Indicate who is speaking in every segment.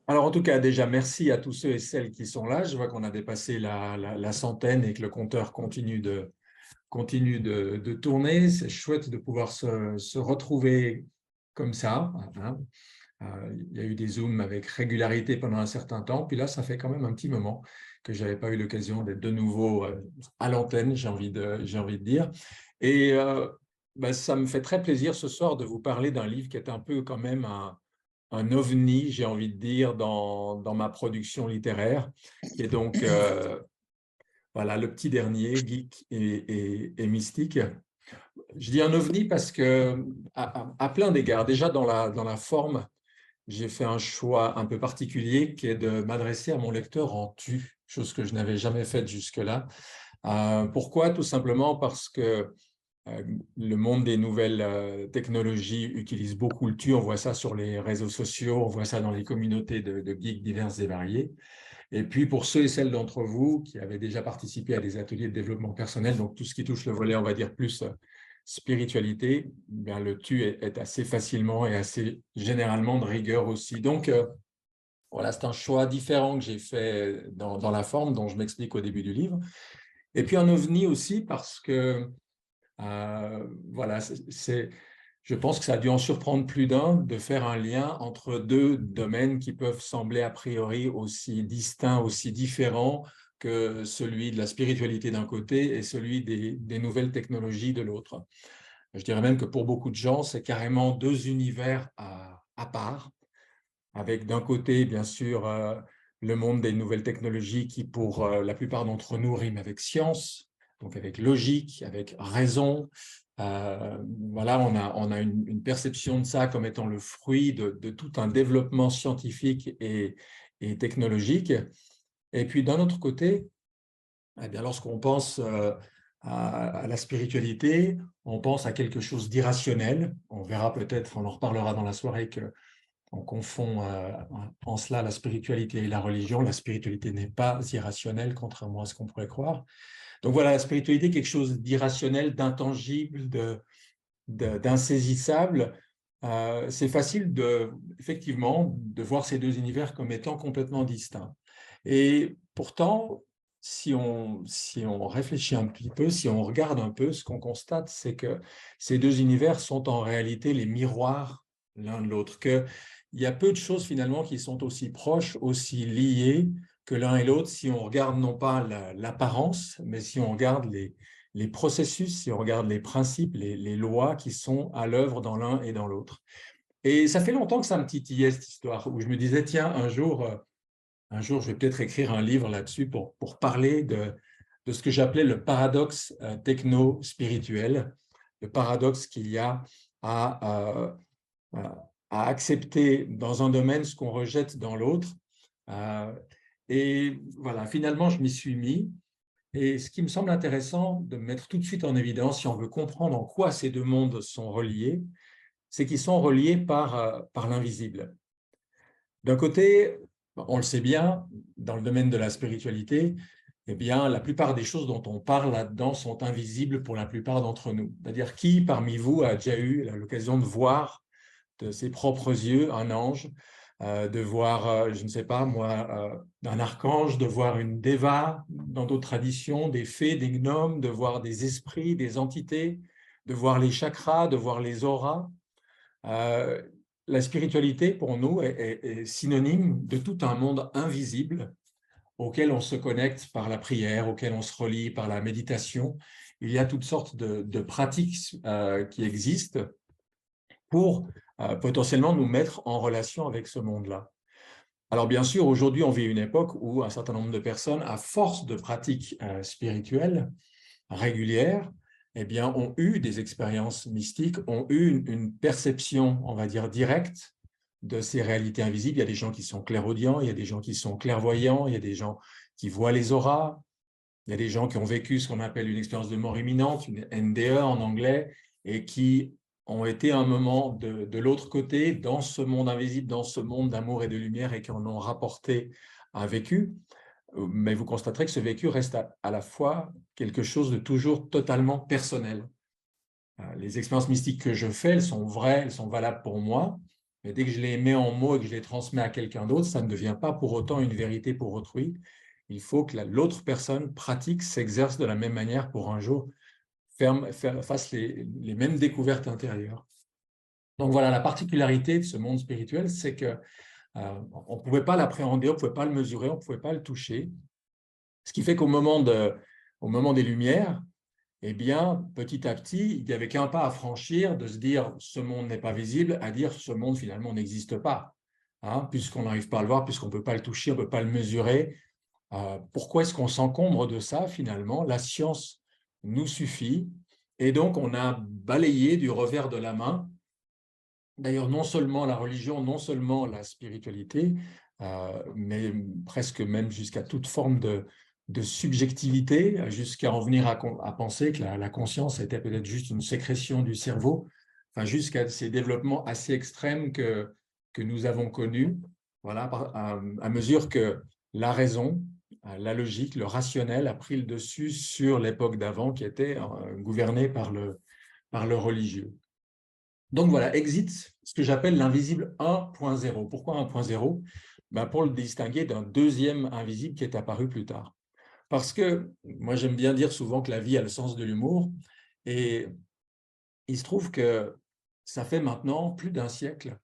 Speaker 1: Alors, en tout cas, déjà, merci à tous ceux et celles qui sont là. Je vois qu'on a dépassé la centaine et que le compteur continue de tourner. C'est chouette de pouvoir se retrouver comme ça, hein. Il y a eu des Zooms avec régularité pendant un certain temps. Puis là, ça fait quand même un petit moment que je n'avais pas eu l'occasion d'être de nouveau à l'antenne, j'ai envie de dire. Et ça me fait très plaisir ce soir de vous parler d'un livre qui est un peu quand même un ovni, j'ai envie de dire, dans ma production littéraire, qui est donc voilà, le petit dernier, Geek et Mystique. Je dis un ovni parce que, à plein d'égards, déjà dans la forme, j'ai fait un choix un peu particulier qui est de m'adresser à mon lecteur en tu, chose que je n'avais jamais faite jusque-là. Pourquoi? Tout simplement parce que le monde des nouvelles technologies utilise beaucoup le tu. On voit ça sur les réseaux sociaux, on voit ça dans les communautés de geeks diverses et variées. Et puis, pour ceux et celles d'entre vous qui avaient déjà participé à des ateliers de développement personnel, donc tout ce qui touche le volet, on va dire, plus spiritualité, bien, le tu est assez facilement et assez généralement de rigueur aussi. Donc, voilà, c'est un choix différent que j'ai fait dans la forme dont je m'explique au début du livre. Et puis, un ovni aussi parce que, voilà, je pense que ça a dû en surprendre plus d'un de faire un lien entre deux domaines qui peuvent sembler a priori aussi distincts, aussi différents que celui de la spiritualité d'un côté et celui des nouvelles technologies de l'autre. Je dirais même que pour beaucoup de gens, c'est carrément deux univers à part, avec d'un côté, bien sûr, le monde des nouvelles technologies qui, pour la plupart d'entre nous, rime avec science, donc avec logique, avec raison. Voilà, on a une perception de ça comme étant le fruit de tout un développement scientifique et technologique. Et puis, d'un autre côté, eh bien, lorsqu'on pense à la spiritualité, on pense à quelque chose d'irrationnel. On verra peut-être, on en reparlera dans la soirée, on confond en cela la spiritualité et la religion. La spiritualité n'est pas irrationnelle, contrairement à ce qu'on pourrait croire. Donc voilà, la spiritualité, quelque chose d'irrationnel, d'intangible, d'insaisissable. C'est facile effectivement de voir ces deux univers comme étant complètement distincts. Et pourtant, si on réfléchit un petit peu, si on regarde un peu, ce qu'on constate, c'est que ces deux univers sont en réalité les miroirs l'un de l'autre, qu'il y a peu de choses finalement qui sont aussi proches, aussi liées que l'un et l'autre si on regarde non pas l'apparence, mais si on regarde les processus, si on regarde les principes, les lois qui sont à l'œuvre dans l'un et dans l'autre. Et ça fait longtemps que ça me titillait cette histoire, où je me disais, tiens, un jour, je vais peut-être écrire un livre là-dessus pour parler de ce que j'appelais le paradoxe techno-spirituel, le paradoxe qu'il y a à, à accepter dans un domaine ce qu'on rejette dans l'autre. Et voilà, finalement, je m'y suis mis. Et ce qui me semble intéressant de mettre tout de suite en évidence, si on veut comprendre en quoi ces deux mondes sont reliés, c'est qu'ils sont reliés par l'invisible. D'un côté, on le sait bien, dans le domaine de la spiritualité, eh bien, la plupart des choses dont on parle là-dedans sont invisibles pour la plupart d'entre nous. C'est-à-dire, qui parmi vous a déjà eu l'occasion de voir de ses propres yeux un ange, de voir, je ne sais pas moi, un archange, de voir une déva dans d'autres traditions, des fées, des gnomes, de voir des esprits, des entités, de voir les chakras, de voir les auras. Euh, la spiritualité, pour nous, est synonyme de tout un monde invisible auquel on se connecte par la prière, auquel on se relie par la méditation. Il y a toutes sortes de pratiques qui existent pour potentiellement nous mettre en relation avec ce monde-là. Alors bien sûr, aujourd'hui, on vit une époque où un certain nombre de personnes, à force de pratiques spirituelles régulières, eh bien, ont eu des expériences mystiques, ont eu une perception, on va dire, directe de ces réalités invisibles. Il y a des gens qui sont clairaudients, il y a des gens qui sont clairvoyants, il y a des gens qui voient les auras, il y a des gens qui ont vécu ce qu'on appelle une expérience de mort imminente, une NDE en anglais, et qui ont été à un moment de l'autre côté, dans ce monde invisible, dans ce monde d'amour et de lumière, et qui en ont rapporté un vécu. Mais vous constaterez que ce vécu reste à la fois quelque chose de toujours totalement personnel. Les expériences mystiques que je fais, elles sont vraies, elles sont valables pour moi, mais dès que je les mets en mots et que je les transmets à quelqu'un d'autre, ça ne devient pas pour autant une vérité pour autrui. Il faut que l'autre personne pratique, s'exerce de la même manière pour un jour fasse les mêmes découvertes intérieures. Donc voilà, la particularité de ce monde spirituel, c'est que on ne pouvait pas l'appréhender, on ne pouvait pas le mesurer, on ne pouvait pas le toucher. Ce qui fait au moment des Lumières, eh bien, petit à petit, il n'y avait qu'un pas à franchir de se dire ce monde n'est pas visible, à dire ce monde finalement n'existe pas, hein, puisqu'on n'arrive pas à le voir, puisqu'on ne peut pas le toucher, on ne peut pas le mesurer. Pourquoi est-ce qu'on s'encombre de ça finalement? La science nous suffit. Et donc, on a balayé du revers de la main, d'ailleurs, non seulement la religion, non seulement la spiritualité, mais presque même jusqu'à toute forme de subjectivité, jusqu'à en venir à penser que la conscience était peut-être juste une sécrétion du cerveau, enfin, jusqu'à ces développements assez extrêmes que nous avons connus, voilà, à mesure que la raison, la logique, le rationnel a pris le dessus sur l'époque d'avant qui était gouvernée par le religieux. Donc voilà, exit ce que j'appelle l'invisible 1.0. Pourquoi 1.0? Ben pour le distinguer d'un deuxième invisible qui est apparu plus tard. Parce que moi, j'aime bien dire souvent que la vie a le sens de l'humour. Et il se trouve que ça fait maintenant plus d'un siècle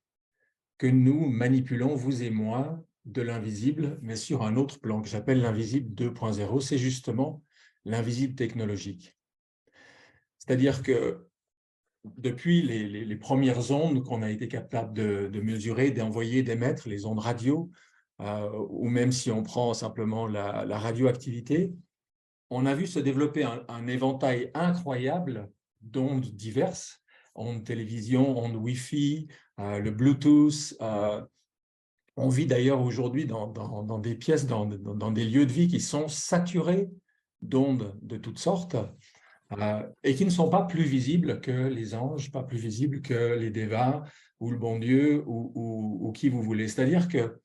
Speaker 1: que nous manipulons, vous et moi, de l'invisible, mais sur un autre plan que j'appelle l'invisible 2.0. C'est justement l'invisible technologique. C'est-à-dire que depuis les premières ondes qu'on a été capable de mesurer, d'envoyer, d'émettre, les ondes radio, ou même si on prend simplement la radioactivité, on a vu se développer un éventail incroyable d'ondes diverses, ondes télévision, ondes Wi-Fi, le Bluetooth. On vit d'ailleurs aujourd'hui dans des pièces, dans des lieux de vie qui sont saturés d'ondes de toutes sortes. Et qui ne sont pas plus visibles que les anges, pas plus visibles que les dévas ou le bon Dieu ou qui vous voulez. C'est-à-dire que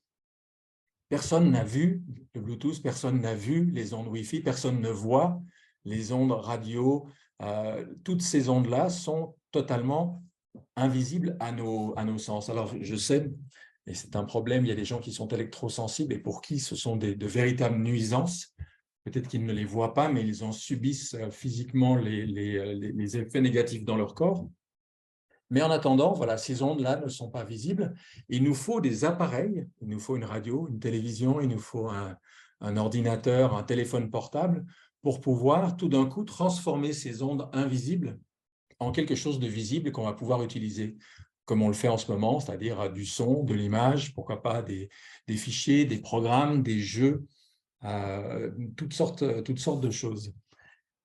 Speaker 1: personne n'a vu le Bluetooth, personne n'a vu les ondes Wi-Fi, personne ne voit les ondes radio. Toutes ces ondes-là sont totalement invisibles à nos sens. Alors, je sais, et c'est un problème, il y a des gens qui sont électrosensibles et pour qui ce sont de véritables nuisances. Peut-être qu'ils ne les voient pas, mais ils en subissent physiquement les effets négatifs dans leur corps. Mais en attendant, voilà, ces ondes-là ne sont pas visibles. Il nous faut des appareils, il nous faut une radio, une télévision, il nous faut un ordinateur, un téléphone portable pour pouvoir tout d'un coup transformer ces ondes invisibles en quelque chose de visible qu'on va pouvoir utiliser, comme on le fait en ce moment, c'est-à-dire du son, de l'image, pourquoi pas des fichiers, des programmes, des jeux, toutes sortes de choses.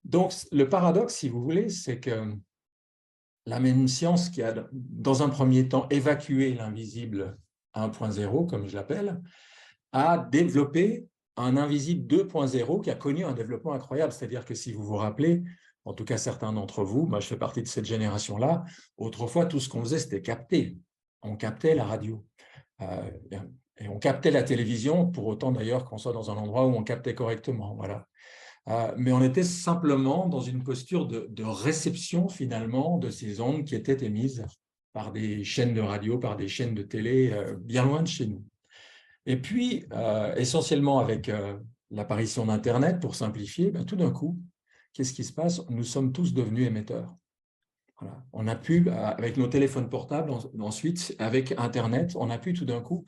Speaker 1: Donc, le paradoxe, si vous voulez, c'est que la même science qui a, dans un premier temps, évacué l'invisible 1.0, comme je l'appelle, a développé un invisible 2.0 qui a connu un développement incroyable. C'est-à-dire que si vous vous rappelez, en tout cas certains d'entre vous, moi je fais partie de cette génération-là, autrefois tout ce qu'on faisait, c'était capter. On captait la radio. Et on captait la télévision, pour autant d'ailleurs qu'on soit dans un endroit où on captait correctement. Voilà. Mais on était simplement dans une posture de réception finalement de ces ondes qui étaient émises par des chaînes de radio, par des chaînes de télé bien loin de chez nous. Et puis, essentiellement avec l'apparition d'Internet, pour simplifier, ben, tout d'un coup, qu'est-ce qui se passe? Nous sommes tous devenus émetteurs. Voilà. On a pu, avec nos téléphones portables, ensuite, avec Internet, on a pu tout d'un coup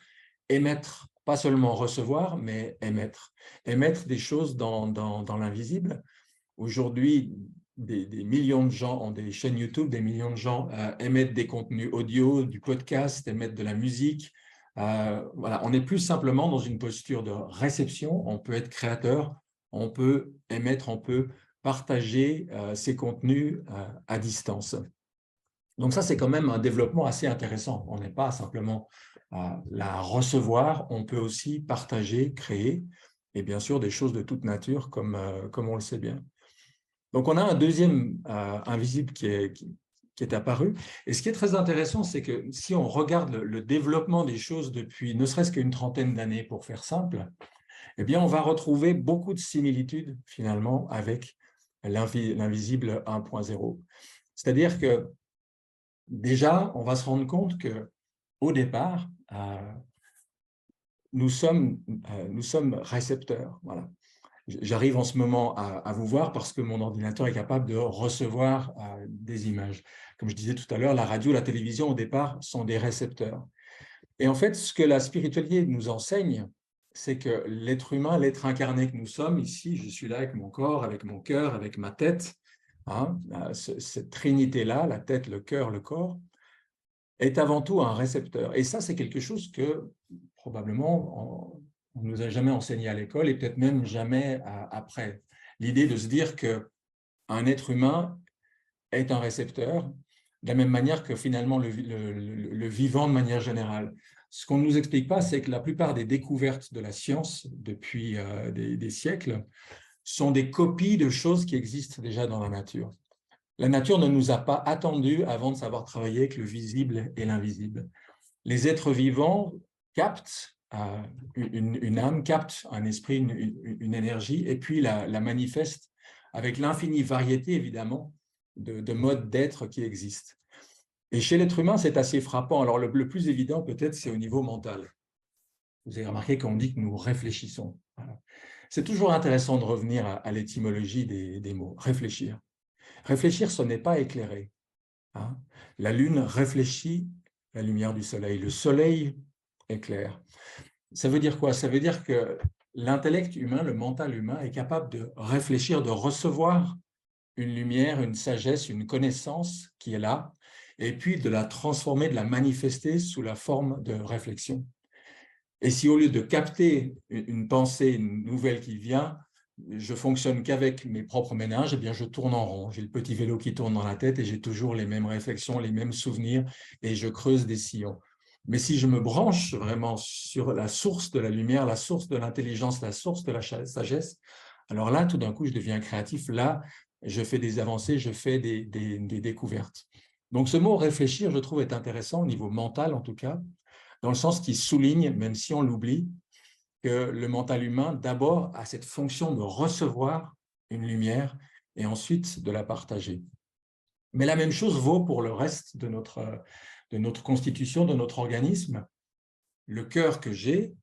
Speaker 1: émettre, pas seulement recevoir, mais émettre. Émettre des choses dans l'invisible. Aujourd'hui, des millions de gens ont des chaînes YouTube, des millions de gens émettent des contenus audio, du podcast, émettent de la musique. Voilà. On n'est plus simplement dans une posture de réception, on peut être créateur, on peut émettre, on peut partager ces contenus à distance. Donc ça, c'est quand même un développement assez intéressant. On n'est pas simplement la recevoir, on peut aussi partager, créer, et bien sûr des choses de toute nature, comme on le sait bien. Donc on a un deuxième invisible qui est apparu. Et ce qui est très intéressant, c'est que si on regarde le développement des choses depuis ne serait-ce qu'une trentaine d'années, pour faire simple, eh bien on va retrouver beaucoup de similitudes finalement avec l'invisible 1.0. C'est-à-dire que déjà, on va se rendre compte que au départ, nous sommes récepteurs. Voilà. J'arrive en ce moment à vous voir parce que mon ordinateur est capable de recevoir des images. Comme je disais tout à l'heure, la radio, la télévision, au départ, sont des récepteurs. Et en fait, ce que la spiritualité nous enseigne, c'est que l'être humain, l'être incarné que nous sommes, ici, je suis là avec mon corps, avec mon cœur, avec ma tête, hein, cette trinité-là, la tête, le cœur, le corps, est avant tout un récepteur. Et ça, c'est quelque chose que probablement on ne nous a jamais enseigné à l'école et peut-être même jamais après. L'idée de se dire qu'un être humain est un récepteur, de la même manière que finalement le vivant de manière générale. Ce qu'on ne nous explique pas, c'est que la plupart des découvertes de la science depuis des siècles sont des copies de choses qui existent déjà dans la nature. La nature ne nous a pas attendus avant de savoir travailler avec le visible et l'invisible. Les êtres vivants captent une âme, captent un esprit, une énergie, et puis la manifestent avec l'infinie variété, évidemment, de modes d'être qui existent. Et chez l'être humain, c'est assez frappant. Alors, le plus évident, peut-être, c'est au niveau mental. Vous avez remarqué qu'on dit que nous réfléchissons. Voilà. C'est toujours intéressant de revenir à l'étymologie des mots. Réfléchir. Réfléchir, ce n'est pas éclairer. Hein. La lune réfléchit la lumière du soleil. Le soleil éclaire. Ça veut dire quoi? Ça veut dire que l'intellect humain, le mental humain est capable de réfléchir, de recevoir une lumière, une sagesse, une connaissance qui est là, et puis de la transformer, de la manifester sous la forme de réflexion. Et si au lieu de capter une pensée, une nouvelle qui vient, je fonctionne qu'avec mes propres méninges, eh bien je tourne en rond. J'ai le petit vélo qui tourne dans la tête et j'ai toujours les mêmes réflexions, les mêmes souvenirs et je creuse des sillons. Mais si je me branche vraiment sur la source de la lumière, la source de l'intelligence, la source de la sagesse, alors là, tout d'un coup, je deviens créatif. Là, je fais des avancées, je fais des découvertes. Donc ce mot « réfléchir », je trouve, est intéressant au niveau mental en tout cas, dans le sens qu'il souligne, même si on l'oublie, que le mental humain, d'abord, a cette fonction de recevoir une lumière et ensuite de la partager. Mais la même chose vaut pour le reste de notre constitution, de notre organisme. Le cœur que j'ai,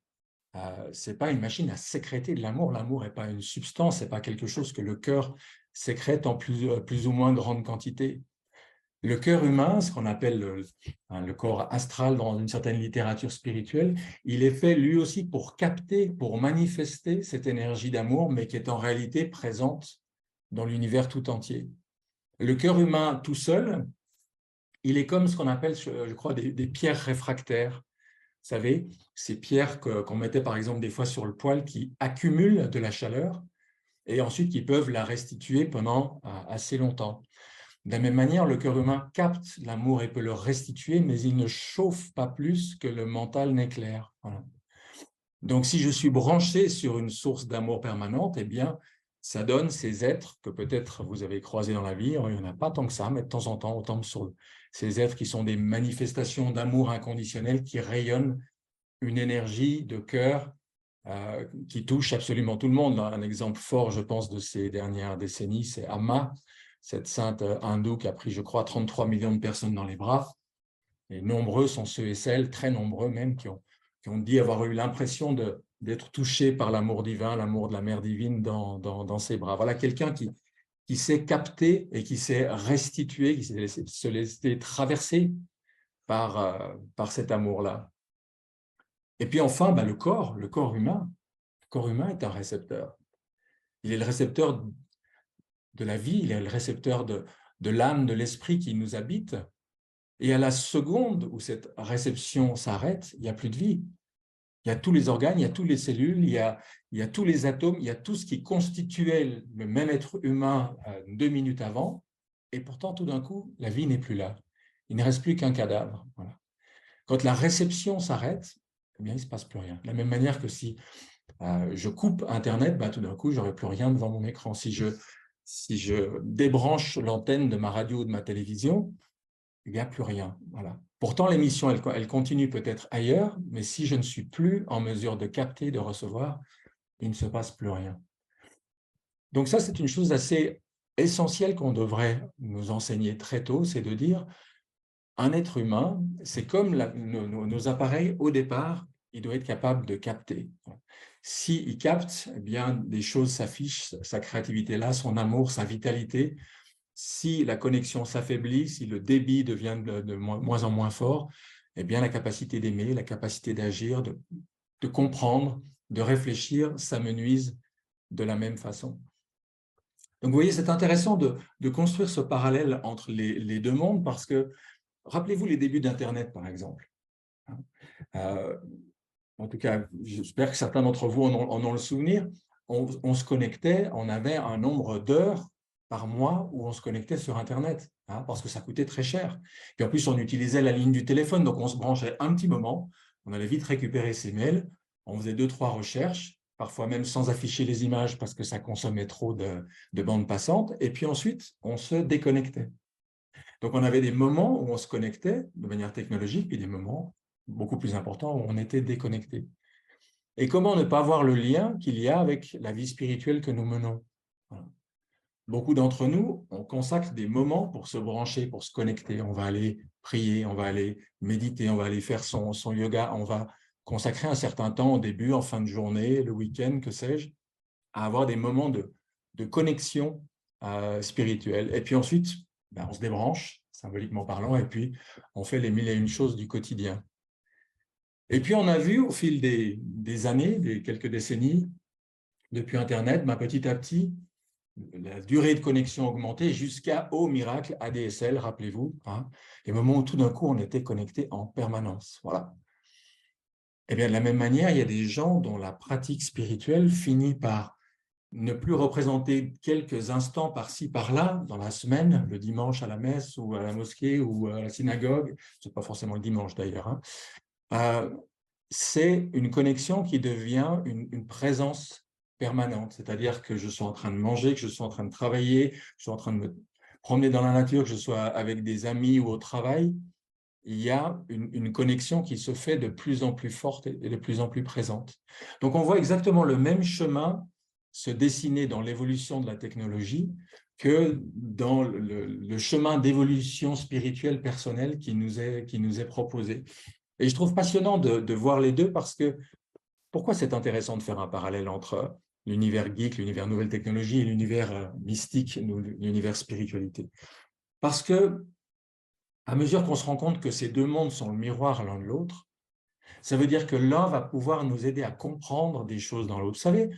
Speaker 1: ce n'est pas une machine à sécréter de l'amour. L'amour n'est pas une substance, ce n'est pas quelque chose que le cœur sécrète en plus ou moins grande quantité. Le cœur humain, ce qu'on appelle le corps astral dans une certaine littérature spirituelle, il est fait lui aussi pour capter, pour manifester cette énergie d'amour, mais qui est en réalité présente dans l'univers tout entier. Le cœur humain tout seul, il est comme ce qu'on appelle, je crois, des pierres réfractaires. Vous savez, ces pierres qu'on mettait par exemple des fois sur le poêle qui accumulent de la chaleur et ensuite qui peuvent la restituer pendant assez longtemps. De la même manière, le cœur humain capte l'amour et peut le restituer, mais il ne chauffe pas plus que le mental n'éclaire. Voilà. Donc, si je suis branché sur une source d'amour permanente, eh bien, ça donne ces êtres que peut-être vous avez croisés dans la vie. Il n'y en a pas tant que ça, mais de temps en temps, on tombe sur ces êtres qui sont des manifestations d'amour inconditionnel qui rayonnent une énergie de cœur qui touche absolument tout le monde. Un exemple fort, je pense, de ces dernières décennies, c'est Amma, cette sainte hindoue qui a pris, je crois, 33 millions de personnes dans les bras. Et nombreux sont ceux et celles, très nombreux même, qui ont dit avoir eu l'impression d'être touchés par l'amour divin, l'amour de la mère divine dans ses bras. Voilà quelqu'un qui s'est capté et qui s'est restitué, qui s'est se laisser traverser par cet amour-là. Et puis enfin, le corps humain. Le corps humain est un récepteur. Il est le récepteur de la vie, il est le récepteur de l'âme, de l'esprit qui nous habite. Et à la seconde où cette réception s'arrête, il n'y a plus de vie. Il y a tous les organes, il y a toutes les cellules, il y a tous les atomes, il y a tout ce qui constituait le même être humain 2 minutes avant. Et pourtant, tout d'un coup, la vie n'est plus là. Il ne reste plus qu'un cadavre. Voilà. Quand la réception s'arrête, eh bien, il ne se passe plus rien. De la même manière que si je coupe Internet, tout d'un coup, je n'aurai plus rien devant mon écran. Si je débranche l'antenne de ma radio ou de ma télévision, il n'y a plus rien. Voilà. Pourtant, l'émission, elle continue peut-être ailleurs, mais si je ne suis plus en mesure de capter, de recevoir, il ne se passe plus rien. Donc ça, c'est une chose assez essentielle qu'on devrait nous enseigner très tôt, c'est de dire, un être humain, c'est comme nos appareils, au départ, il doit être capable de capter. S'il capte, eh bien, des choses s'affichent, sa créativité-là, son amour, sa vitalité. Si la connexion s'affaiblit, si le débit devient de moins en moins fort, eh bien, la capacité d'aimer, la capacité d'agir, de comprendre, de réfléchir, s'amenuise de la même façon. Donc, vous voyez, c'est intéressant de construire ce parallèle entre les deux mondes parce que, rappelez-vous les débuts d'Internet, par exemple. En tout cas, j'espère que certains d'entre vous en ont le souvenir. On se connectait, on avait un nombre d'heures par mois où on se connectait sur Internet, parce que ça coûtait très cher. Puis en plus, on utilisait la ligne du téléphone, donc on se branchait un petit moment, on allait vite récupérer ses mails, on faisait 2-3 recherches, parfois même sans afficher les images parce que ça consommait trop de bandes passantes, et puis ensuite, on se déconnectait. Donc, on avait des moments où on se connectait de manière technologique, puis des moments beaucoup plus importants où on était déconnecté. Et comment ne pas voir le lien qu'il y a avec la vie spirituelle que nous menons? Voilà. Beaucoup d'entre nous, on consacre des moments pour se brancher, pour se connecter. On va aller prier, on va aller méditer, on va aller faire son yoga, on va consacrer un certain temps au début, en fin de journée, le week-end, que sais-je, à avoir des moments de connexion spirituelle. Et puis ensuite, on se débranche, symboliquement parlant, et puis on fait les 1001 choses du quotidien. Et puis on a vu au fil des années, des quelques décennies, depuis Internet, petit à petit, la durée de connexion augmentée jusqu'au miracle ADSL, rappelez-vous, les moments où tout d'un coup on était connecté en permanence. Voilà. Et bien de la même manière, il y a des gens dont la pratique spirituelle finit par ne plus représenter quelques instants par-ci, par-là, dans la semaine, le dimanche à la messe ou à la mosquée ou à la synagogue, ce n'est pas forcément le dimanche d'ailleurs, c'est une connexion qui devient une présence permanente, c'est-à-dire que je sois en train de manger, que je sois en train de travailler, que je sois en train de me promener dans la nature, que je sois avec des amis ou au travail, il y a une connexion qui se fait de plus en plus forte et de plus en plus présente. Donc, on voit exactement le même chemin se dessiner dans l'évolution de la technologie que dans le chemin d'évolution spirituelle personnelle qui nous est proposé. Et je trouve passionnant de voir les deux parce que pourquoi c'est intéressant de faire un parallèle entre l'univers geek, l'univers nouvelle technologie et l'univers mystique, l'univers spiritualité? Parce que à mesure qu'on se rend compte que ces deux mondes sont le miroir l'un de l'autre, ça veut dire que l'un va pouvoir nous aider à comprendre des choses dans l'autre. Vous savez,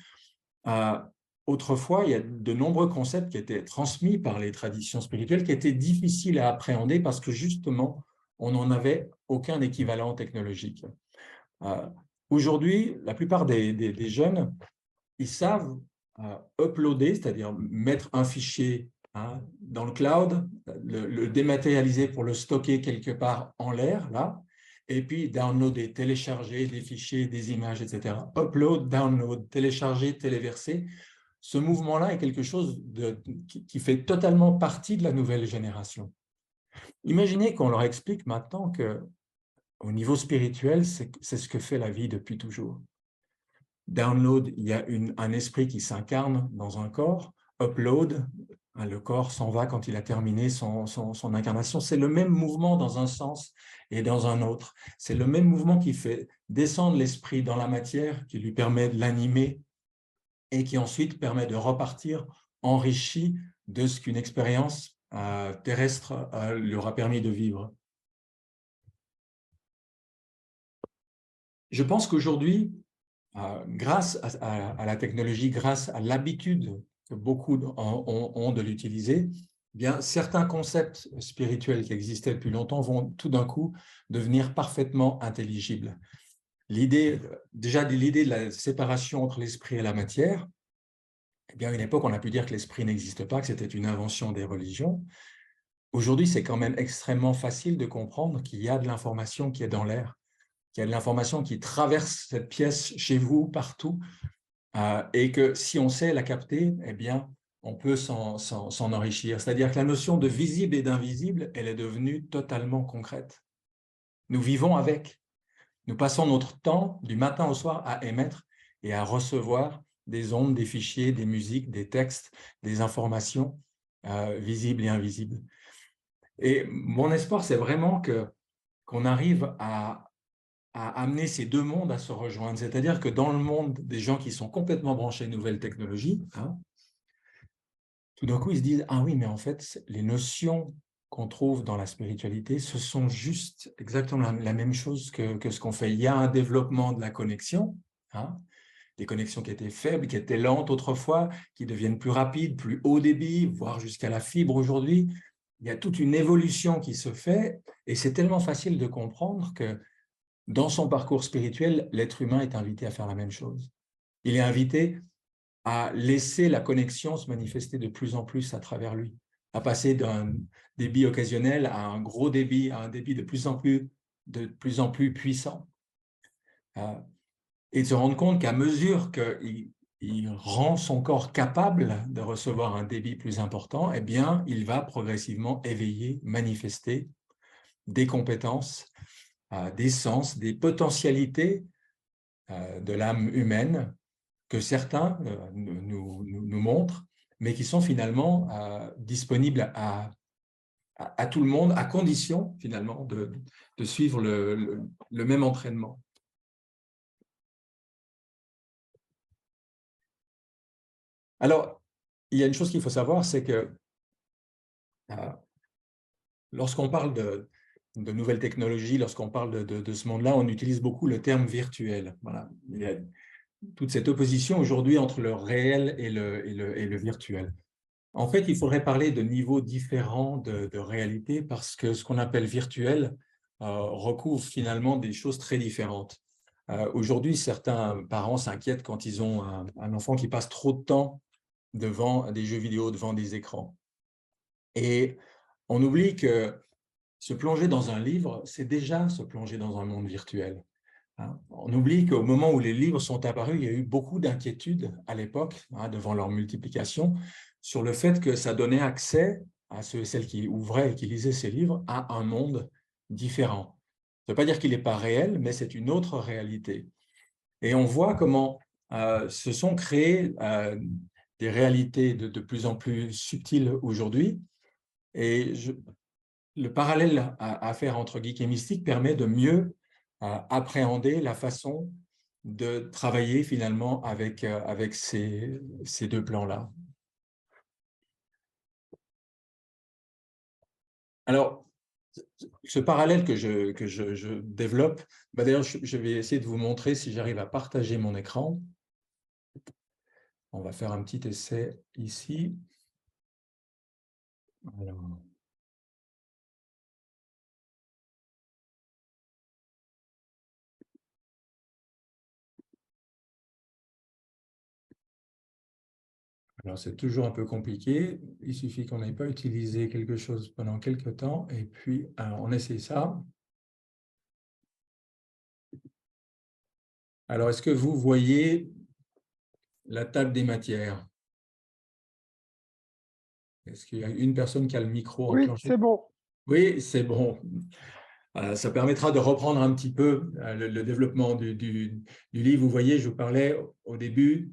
Speaker 1: autrefois, il y a de nombreux concepts qui étaient transmis par les traditions spirituelles qui étaient difficiles à appréhender parce que justement, on n'en avait aucun équivalent technologique. Aujourd'hui, la plupart des jeunes, ils savent uploader, c'est-à-dire mettre un fichier dans le cloud, le dématérialiser pour le stocker quelque part en l'air, là, et puis downloader, télécharger des fichiers, des images, etc. Upload, download, télécharger, téléverser. Ce mouvement-là est quelque chose qui fait totalement partie de la nouvelle génération. Imaginez qu'on leur explique maintenant qu'au niveau spirituel, c'est ce que fait la vie depuis toujours. Download, il y a un esprit qui s'incarne dans un corps. Upload, le corps s'en va quand il a terminé son incarnation. C'est le même mouvement dans un sens et dans un autre. C'est le même mouvement qui fait descendre l'esprit dans la matière, qui lui permet de l'animer et qui ensuite permet de repartir enrichi de ce qu'une expérience terrestre lui aura permis de vivre. Je pense qu'aujourd'hui, grâce à la technologie, grâce à l'habitude que beaucoup ont de l'utiliser, bien, certains concepts spirituels qui existaient depuis longtemps vont tout d'un coup devenir parfaitement intelligibles. L'idée de la séparation entre l'esprit et la matière, eh bien, à une époque, on a pu dire que l'esprit n'existe pas, que c'était une invention des religions. Aujourd'hui, c'est quand même extrêmement facile de comprendre qu'il y a de l'information qui est dans l'air, qu'il y a de l'information qui traverse cette pièce chez vous, partout, et que si on sait la capter, eh bien, on peut s'en enrichir. C'est-à-dire que la notion de visible et d'invisible, elle est devenue totalement concrète. Nous vivons avec. Nous passons notre temps du matin au soir à émettre et à recevoir des ondes, des fichiers, des musiques, des textes, des informations visibles et invisibles. Et mon espoir, c'est vraiment qu'on arrive à amener ces deux mondes à se rejoindre. C'est-à-dire que dans le monde des gens qui sont complètement branchés nouvelles technologies, hein, tout d'un coup, ils se disent « Ah oui, mais en fait, les notions qu'on trouve dans la spiritualité, ce sont juste exactement la même chose que ce qu'on fait. Il y a un développement de la connexion, hein, des connexions qui étaient faibles, qui étaient lentes autrefois, qui deviennent plus rapides, plus haut débit, voire jusqu'à la fibre aujourd'hui. Il y a toute une évolution qui se fait et c'est tellement facile de comprendre que dans son parcours spirituel, l'être humain est invité à faire la même chose. Il est invité à laisser la connexion se manifester de plus en plus à travers lui, à passer d'un débit occasionnel à un gros débit, à un débit de plus en plus puissant. Et de se rendre compte qu'à mesure qu'il rend son corps capable de recevoir un débit plus important, eh bien, il va progressivement éveiller, manifester des compétences, des sens, des potentialités de l'âme humaine que certains nous montrent, mais qui sont finalement disponibles à tout le monde, à condition finalement de suivre le même entraînement. Alors, il y a une chose qu'il faut savoir, c'est que lorsqu'on parle de nouvelles technologies, lorsqu'on parle de ce monde-là, on utilise beaucoup le terme virtuel. Voilà. Il y a toute cette opposition aujourd'hui entre le réel et le virtuel. En fait, il faudrait parler de niveaux différents de réalité parce que ce qu'on appelle virtuel recouvre finalement des choses très différentes. Aujourd'hui, certains parents s'inquiètent quand ils ont un enfant qui passe trop de temps devant des jeux vidéo, devant des écrans. Et on oublie que se plonger dans un livre, c'est déjà se plonger dans un monde virtuel. On oublie qu'au moment où les livres sont apparus, il y a eu beaucoup d'inquiétudes à l'époque, devant leur multiplication, sur le fait que ça donnait accès à ceux et celles qui ouvraient et qui lisaient ces livres à un monde différent. Ça ne veut pas dire qu'il n'est pas réel, mais c'est une autre réalité. Et on voit comment se sont créées des réalités de plus en plus subtiles aujourd'hui. Et le parallèle à faire entre geek et mystique permet de mieux appréhender la façon de travailler finalement avec ces deux plans-là. Alors, ce parallèle que je développe, d'ailleurs, je vais essayer de vous montrer si j'arrive à partager mon écran. On va faire un petit essai ici. Alors, c'est toujours un peu compliqué. Il suffit qu'on n'ait pas utilisé quelque chose pendant quelques temps et puis on essaie ça. Alors, est-ce que vous voyez la table des matières? Est-ce qu'il y a une personne qui a le micro
Speaker 2: Oui,
Speaker 1: enclenché?
Speaker 2: c'est bon.
Speaker 1: Oui, c'est bon. Ça permettra de reprendre un petit peu le développement du livre. Vous voyez, je vous parlais au début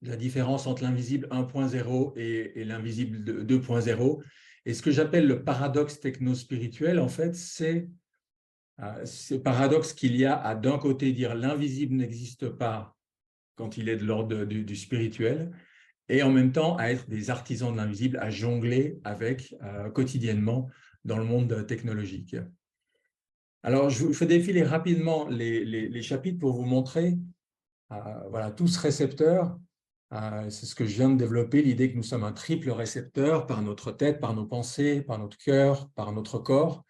Speaker 1: de la différence entre l'invisible 1.0 et l'invisible 2.0. Et ce que j'appelle le paradoxe techno-spirituel, en fait, c'est ce paradoxe qu'il y a à d'un côté dire l'invisible n'existe pas quand il est de l'ordre du spirituel, et en même temps à être des artisans de l'invisible, à jongler avec quotidiennement dans le monde technologique. Alors, je fais défiler rapidement les chapitres pour vous montrer voilà, tous récepteurs. C'est ce que je viens de développer, l'idée que nous sommes un triple récepteur par notre tête, par nos pensées, par notre cœur, par notre corps,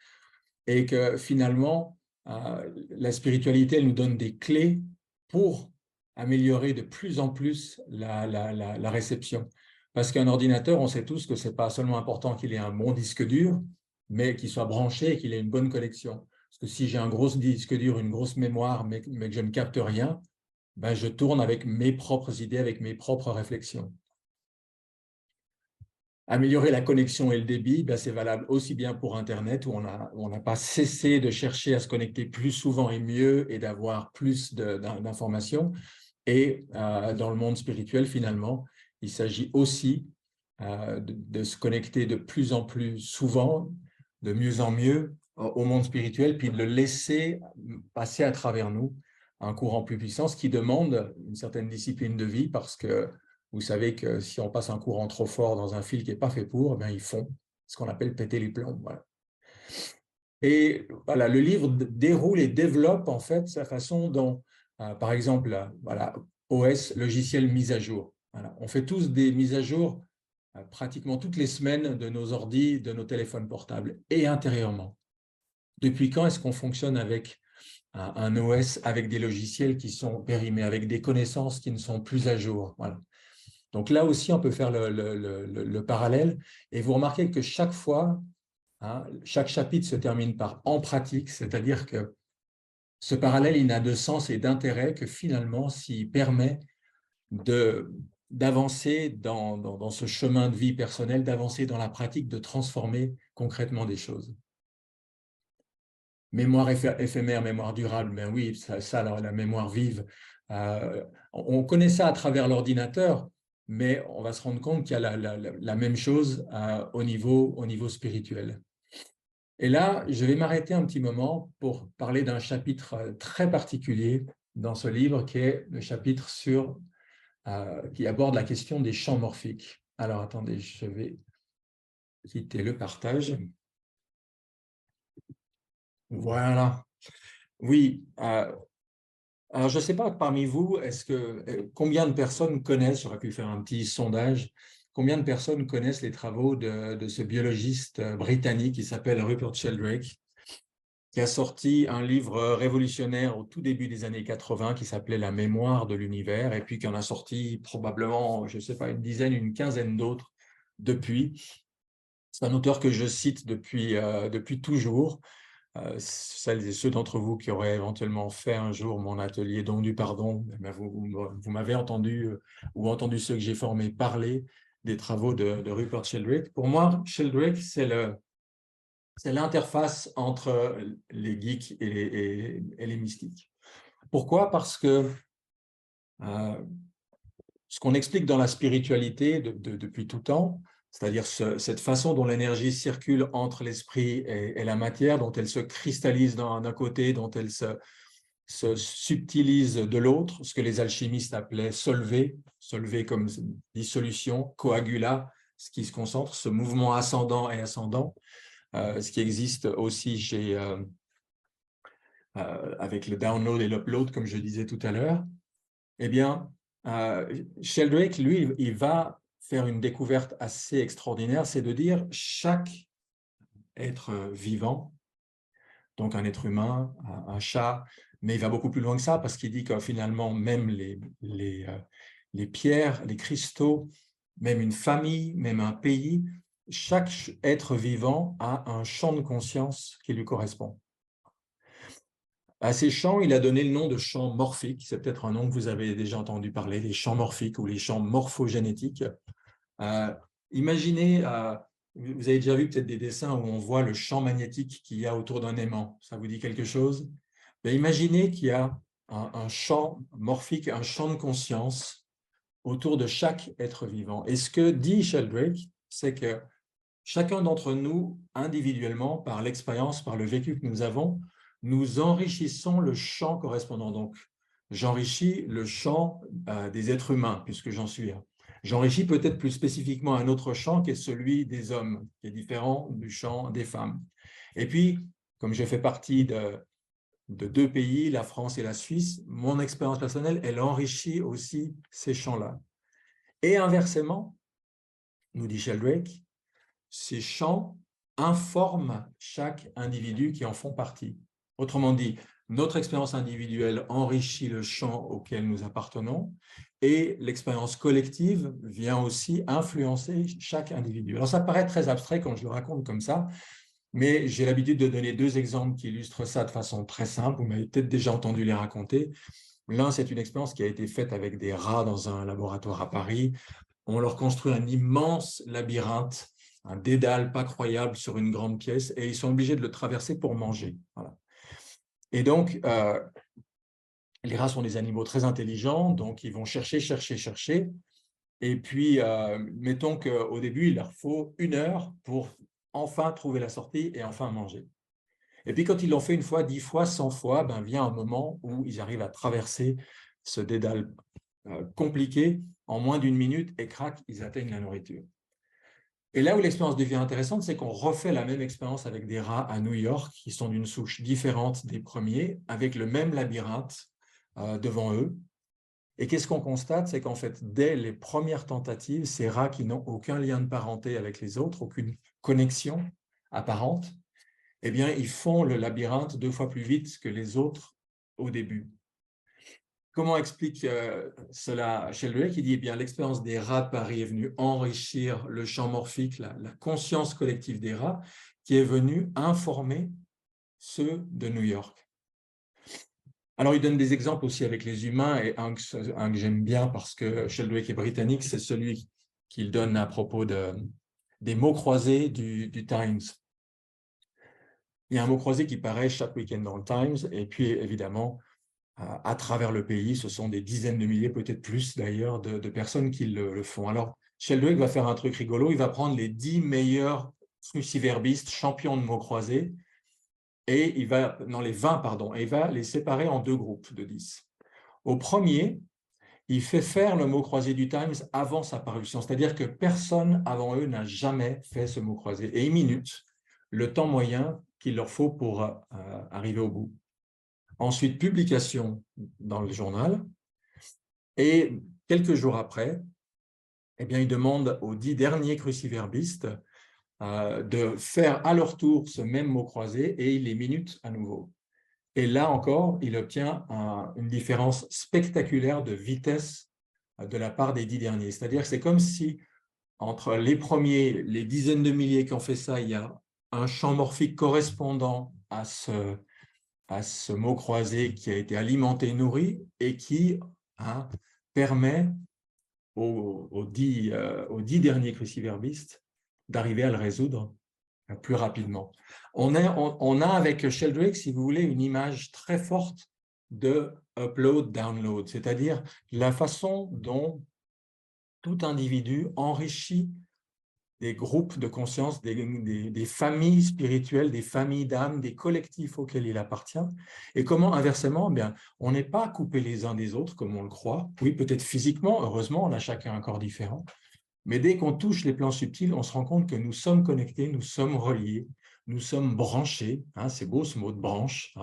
Speaker 1: et que finalement, la spiritualité, elle nous donne des clés pour améliorer de plus en plus la réception. Parce qu'un ordinateur, on sait tous que ce n'est pas seulement important qu'il ait un bon disque dur, mais qu'il soit branché et qu'il ait une bonne connexion. Parce que si j'ai un gros disque dur, une grosse mémoire, mais que je ne capte rien, ben je tourne avec mes propres idées, avec mes propres réflexions. Améliorer la connexion et le débit, ben c'est valable aussi bien pour Internet, où on n'a pas cessé de chercher à se connecter plus souvent et mieux et d'avoir plus d'informations. Et dans le monde spirituel, finalement, il s'agit aussi de se connecter de plus en plus souvent, de mieux en mieux au monde spirituel, puis de le laisser passer à travers nous, un courant plus puissant, ce qui demande une certaine discipline de vie, parce que vous savez que si on passe un courant trop fort dans un fil qui n'est pas fait pour, eh bien, ils font ce qu'on appelle péter les plombs. Voilà. Et voilà, le livre déroule et développe en fait sa façon dont, par exemple, voilà, OS, logiciel mise à jour. Voilà. On fait tous des mises à jour pratiquement toutes les semaines de nos ordis, de nos téléphones portables et intérieurement. Depuis quand est-ce qu'on fonctionne avec un OS, avec des logiciels qui sont périmés, avec des connaissances qui ne sont plus à jour? Voilà. Donc là aussi, on peut faire le parallèle et vous remarquez que chaque fois, chaque chapitre se termine par « en pratique », c'est-à-dire que ce parallèle, il n'a de sens et d'intérêt que finalement s'il permet d'avancer dans ce chemin de vie personnel, d'avancer dans la pratique, de transformer concrètement des choses. Mémoire éphémère, mémoire durable, ben oui, ça la mémoire vive. On connaît ça à travers l'ordinateur, mais on va se rendre compte qu'il y a la même chose au niveau spirituel. Et là, je vais m'arrêter un petit moment pour parler d'un chapitre très particulier dans ce livre, qui est le chapitre qui aborde la question des champs morphiques. Alors, attendez, je vais quitter le partage. Voilà. Oui. Alors, je ne sais pas, parmi vous, combien de personnes connaissent, j'aurais pu faire un petit sondage, combien de personnes connaissent les travaux de ce biologiste britannique qui s'appelle Rupert Sheldrake, qui a sorti un livre révolutionnaire au tout début des années 80 qui s'appelait « La mémoire de l'univers » et puis qui en a sorti probablement, je ne sais pas, une dizaine, une quinzaine d'autres depuis. C'est un auteur que je cite depuis toujours. Celles et ceux d'entre vous qui auraient éventuellement fait un jour mon atelier Don du Pardon, vous m'avez entendu ou entendu ceux que j'ai formés parler des travaux de Rupert Sheldrake. Pour moi, Sheldrake, c'est l'interface entre les geeks et les mystiques. Pourquoi? Parce que ce qu'on explique dans la spiritualité depuis tout temps, c'est-à-dire cette façon dont l'énergie circule entre l'esprit et la matière, dont elle se cristallise d'un côté, dont elle se subtilise de l'autre, ce que les alchimistes appelaient solver comme dissolution, coagula, ce qui se concentre, ce mouvement ascendant et ascendant, ce qui existe aussi avec le download et l'upload, comme je disais tout à l'heure. Eh bien, Sheldrake, lui, il va faire une découverte assez extraordinaire, c'est de dire chaque être vivant, donc un être humain, un chat, mais il va beaucoup plus loin que ça parce qu'il dit que finalement, même les pierres, les cristaux, même une famille, même un pays, chaque être vivant a un champ de conscience qui lui correspond. À ces champs, il a donné le nom de champs morphiques. C'est peut-être un nom que vous avez déjà entendu parler, les champs morphiques ou les champs morphogénétiques. Imaginez, vous avez déjà vu peut-être des dessins où on voit le champ magnétique qu'il y a autour d'un aimant. Ça vous dit quelque chose? Mais imaginez qu'il y a un champ morphique, un champ de conscience autour de chaque être vivant. Et ce que dit Sheldrake, c'est que chacun d'entre nous, individuellement, par l'expérience, par le vécu que nous avons, nous enrichissons le champ correspondant. Donc, j'enrichis le champ des êtres humains, puisque j'en suis un. J'enrichis peut-être plus spécifiquement un autre champ qui est celui des hommes, qui est différent du champ des femmes. Et puis, comme je fais partie de deux pays, la France et la Suisse, mon expérience personnelle, elle enrichit aussi ces champs-là. Et inversement, nous dit Sheldrake, ces champs informent chaque individu qui en font partie. Autrement dit, notre expérience individuelle enrichit le champ auquel nous appartenons et l'expérience collective vient aussi influencer chaque individu. Alors, ça paraît très abstrait quand je le raconte comme ça, mais j'ai l'habitude de donner deux exemples qui illustrent ça de façon très simple. Vous m'avez peut-être déjà entendu les raconter. L'un, c'est une expérience qui a été faite avec des rats dans un laboratoire à Paris. On leur construit un immense labyrinthe, un dédale pas croyable sur une grande pièce, et ils sont obligés de le traverser pour manger. Voilà. Et donc, les rats sont des animaux très intelligents, donc ils vont chercher, Et puis, mettons qu'au début, il leur faut 1 heure pour enfin trouver la sortie et enfin manger. Et puis, quand ils l'ont fait 1 fois, 10 fois, 100 fois, ben, vient un moment où ils arrivent à traverser ce dédale compliqué en moins d'1 minute et crac, ils atteignent la nourriture. Et là où l'expérience devient intéressante, c'est qu'on refait la même expérience avec des rats à New York qui sont d'une souche différente des premiers, avec le même labyrinthe devant eux. Et qu'est-ce qu'on constate? C'est qu'en fait, dès les premières tentatives, ces rats qui n'ont aucun lien de parenté avec les autres, aucune connexion apparente, eh bien, ils font le labyrinthe 2 fois plus vite que les autres au début. Comment explique cela Sheldrake? Il dit, eh bien, l'expérience des rats de Paris est venue enrichir le champ morphique, la conscience collective des rats, qui est venue informer ceux de New York. Alors, il donne des exemples aussi avec les humains, et un que j'aime bien parce que Sheldrake est britannique, c'est celui qu'il donne à propos des mots croisés du Times. Il y a un mot croisé qui paraît chaque week-end dans le Times, et puis évidemment, à travers le pays, ce sont des dizaines de milliers, peut-être plus d'ailleurs, de personnes qui le font. Alors, Sheldrake va faire un truc rigolo, il va prendre les 10 meilleurs cruciverbistes champions de mots croisés, et il va, non, les 20, pardon, et il va les séparer en 2 groupes de 10. Au premier, il fait faire le mot croisé du Times avant sa parution, c'est-à-dire que personne avant eux n'a jamais fait ce mot croisé, et il minute le temps moyen qu'il leur faut pour arriver au bout. Ensuite, publication dans le journal, et quelques jours après, eh bien, il demande aux 10 derniers cruciverbistes de faire à leur tour ce même mot croisé, et il les minute à nouveau. Et là encore, il obtient une différence spectaculaire de vitesse de la part des 10 derniers. C'est-à-dire que c'est comme si, entre les premiers, les dizaines de milliers qui ont fait ça, il y a un champ morphique correspondant à ce mot croisé qui a été alimenté, nourri, et qui permet aux 10 derniers cruciverbistes d'arriver à le résoudre plus rapidement. On a avec Sheldrake, si vous voulez, une image très forte de upload-download, c'est-à-dire la façon dont tout individu enrichit des groupes de conscience, des familles spirituelles, des familles d'âmes, des collectifs auxquels il appartient, et comment, inversement, bien, on n'est pas coupés les uns des autres comme on le croit. Oui, peut-être physiquement, heureusement, on a chacun un corps différent, mais dès qu'on touche les plans subtils, on se rend compte que nous sommes connectés, nous sommes reliés, nous sommes branchés. C'est beau ce mot de branche,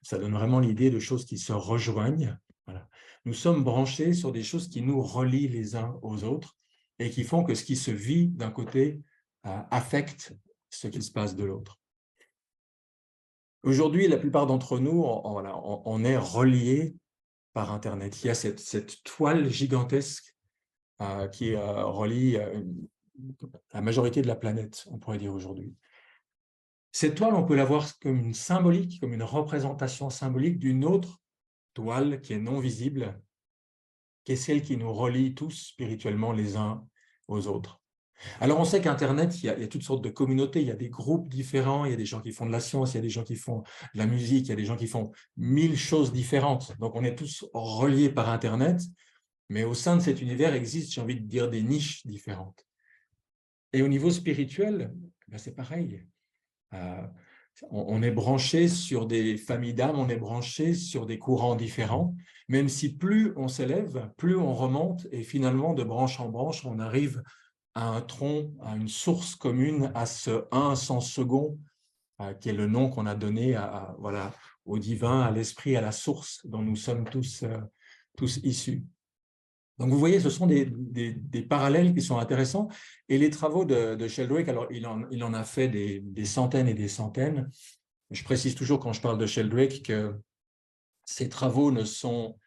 Speaker 1: ça donne vraiment l'idée de choses qui se rejoignent. Voilà. Nous sommes branchés sur des choses qui nous relient les uns aux autres et qui font que ce qui se vit d'un côté affecte ce qui se passe de l'autre. Aujourd'hui, la plupart d'entre nous, on est reliés par Internet. Il y a cette toile gigantesque qui relie la majorité de la planète, on pourrait dire aujourd'hui. Cette toile, on peut la voir comme une symbolique, comme une représentation symbolique d'une autre toile qui est non visible, qui est celle qui nous relie tous spirituellement les uns aux autres. Alors, on sait qu'Internet, il y a toutes sortes de communautés, il y a des groupes différents, il y a des gens qui font de la science, il y a des gens qui font de la musique, il y a des gens qui font 1000 choses différentes. Donc, on est tous reliés par Internet, mais au sein de cet univers existent, j'ai envie de dire, des niches différentes. Et au niveau spirituel, c'est pareil. On est branché sur des familles d'âmes, on est branché sur des courants différents, même si plus on s'élève, plus on remonte, et finalement, de branche en branche, on arrive à un tronc, à une source commune, à ce un sens second, qui est le nom qu'on a donné voilà, au divin, à l'esprit, à la source dont nous sommes tous issus. Donc, vous voyez, ce sont des parallèles qui sont intéressants. Et les travaux de Sheldrake, alors il en a fait des centaines et des centaines. Je précise toujours quand je parle de Sheldrake que ces travaux ne sont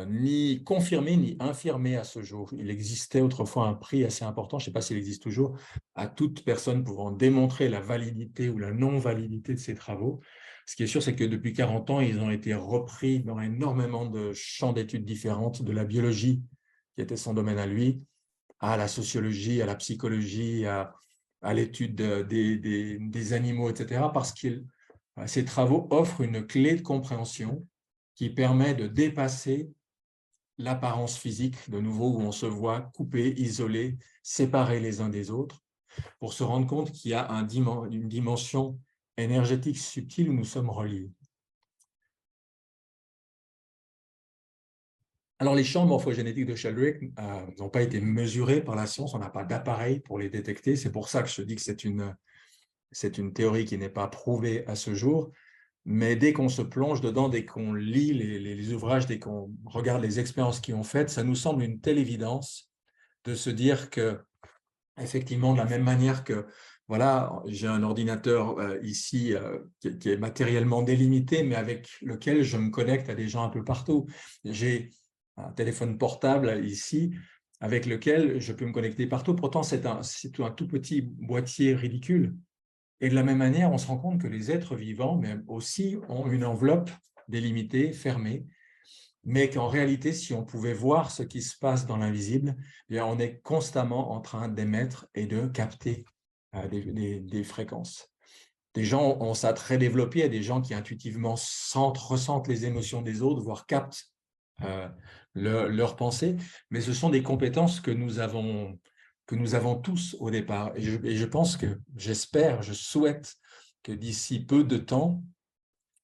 Speaker 1: ni confirmés ni infirmés à ce jour. Il existait autrefois un prix assez important, je ne sais pas s'il existe toujours, à toute personne pouvant démontrer la validité ou la non-validité de ces travaux. Ce qui est sûr, c'est que depuis 40 ans, ils ont été repris dans énormément de champs d'études différentes, de la biologie, qui était son domaine à lui, à la sociologie, à la psychologie, à l'étude des animaux, etc., parce que ces travaux offrent une clé de compréhension qui permet de dépasser l'apparence physique, de nouveau, où on se voit coupés, isolés, séparés les uns des autres, pour se rendre compte qu'il y a une dimension énergétique subtile où nous sommes reliés. Alors, les champs morphogénétiques de Sheldrake n'ont pas été mesurés par la science, on n'a pas d'appareil pour les détecter. C'est pour ça que je dis que c'est une théorie qui n'est pas prouvée à ce jour. Mais dès qu'on se plonge dedans, dès qu'on lit les ouvrages, dès qu'on regarde les expériences qui ont faites, ça nous semble une telle évidence de se dire que, effectivement, de la même manière que, voilà, j'ai un ordinateur ici qui est matériellement délimité, mais avec lequel je me connecte à des gens un peu partout. J'ai un téléphone portable ici avec lequel je peux me connecter partout. Pourtant, c'est un tout petit boîtier ridicule. Et de la même manière, on se rend compte que les êtres vivants, mais aussi, ont une enveloppe délimitée, fermée, mais qu'en réalité, si on pouvait voir ce qui se passe dans l'invisible, on est constamment en train d'émettre et de capter des fréquences. Des gens ont ça très développé, il y a des gens qui intuitivement ressentent les émotions des autres, voire captent leurs pensées, mais ce sont des compétences que nous avons tous au départ. Et je pense que, j'espère, je souhaite que d'ici peu de temps,